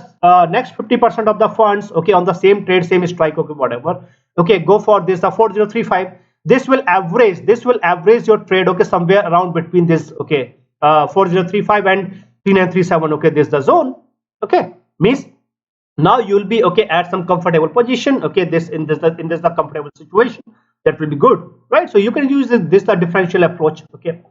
next 50% of the funds, okay, on the same trade, same strike, okay, whatever, okay, go for this the 4035. This will average your trade, okay, somewhere around between this, okay, 4035 and 3937. Okay, this is the zone. Okay, means now you will be, okay, at some comfortable position. Okay, in this the comfortable situation, that will be good, right? So you can use this the differential approach. Okay,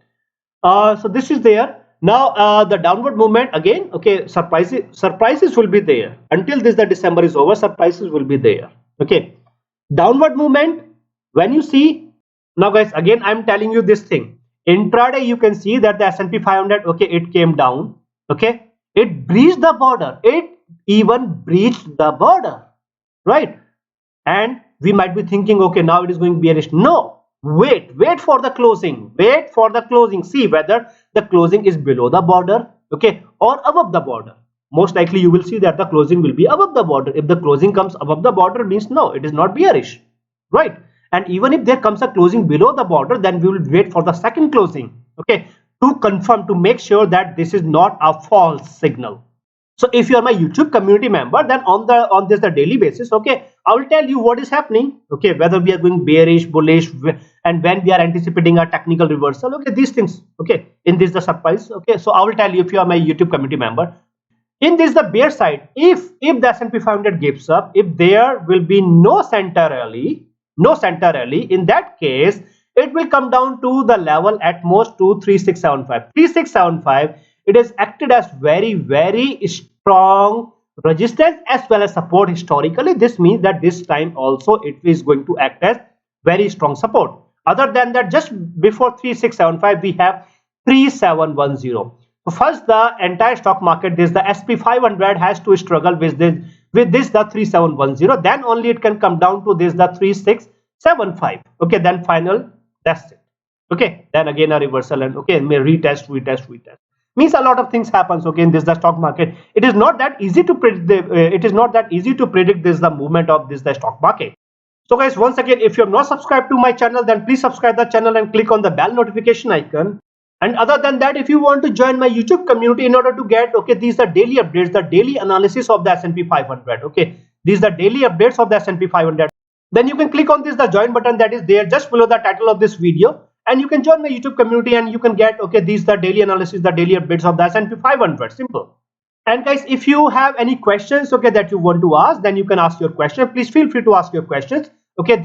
so this is there. Now the downward movement again, okay, surprises will be there until this the December is over. Surprises will be there. Okay, downward movement, when you see, now guys, again I'm telling you this thing, intraday you can see that the S&P 500, okay, it came down. Okay, it breached the border, it even breached the border, right? And we might be thinking, okay, now it is going bearish. No, wait for the closing, see whether the closing is below the border, okay, or above the border. Most likely you will see that the closing will be above the border. If the closing comes above the border, means no, it is not bearish, right? And even if there comes a closing below the border, then we will wait for the second closing, okay, to confirm, to make sure that this is not a false signal. So if you are my YouTube community member, then on this the daily basis, okay, I will tell you what is happening, okay, whether we are going bearish, bullish, and when we are anticipating a technical reversal, okay, these things, okay, in this the surprise, okay. So I will tell you if you are my YouTube community member. In this the bear side, if the S&P 500 gives up, if there will be no center rally, in that case it will come down to the level at most to 3675. It is acted as very, very strong resistance as well as support historically. This means that this time also it is going to act as very strong support. Other than that, just before 3675 we have 3710. So first, the entire stock market, this the SP500 has to struggle with this the 3710. Then only it can come down to this the 3675. Okay, then final, that's it. Okay, then again a reversal, and okay, may retest. Means a lot of things happens, okay, in this the stock market. It is not that easy to predict this the movement of this the stock market. So guys, once again, if you have not subscribed to my channel, then please subscribe the channel and click on the bell notification icon. And other than that, if you want to join my YouTube community in order to get, okay, these are daily updates, the daily analysis of the S&P 500, okay, these are daily updates of the S&P 500, then you can click on this, the join button that is there just below the title of this video, and you can join my YouTube community and you can get, okay, these the daily analysis, the daily updates of the S&P 500. Simple. And guys, if you have any questions, okay, that you want to ask, then you can ask your question. Please feel free to ask your questions. Okay,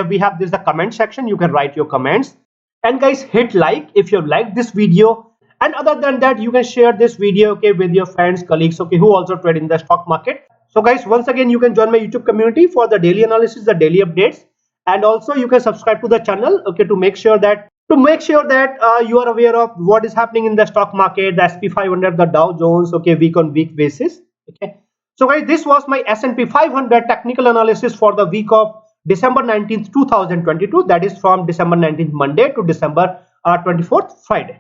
we have this the comment section. You can write your comments. And guys, hit like if you liked this video. And other than that, you can share this video, okay, with your friends, colleagues, okay, who also trade in the stock market. So guys, once again, you can join my YouTube community for the daily analysis, the daily updates, and also you can subscribe to the channel, okay, to make sure that you are aware of what is happening in the stock market, the SP500, the Dow Jones, okay, week on week basis. Okay, so guys, this was my S&P 500 technical analysis for the week of December 19th 2022, that is from December 19th Monday to December 24th Friday.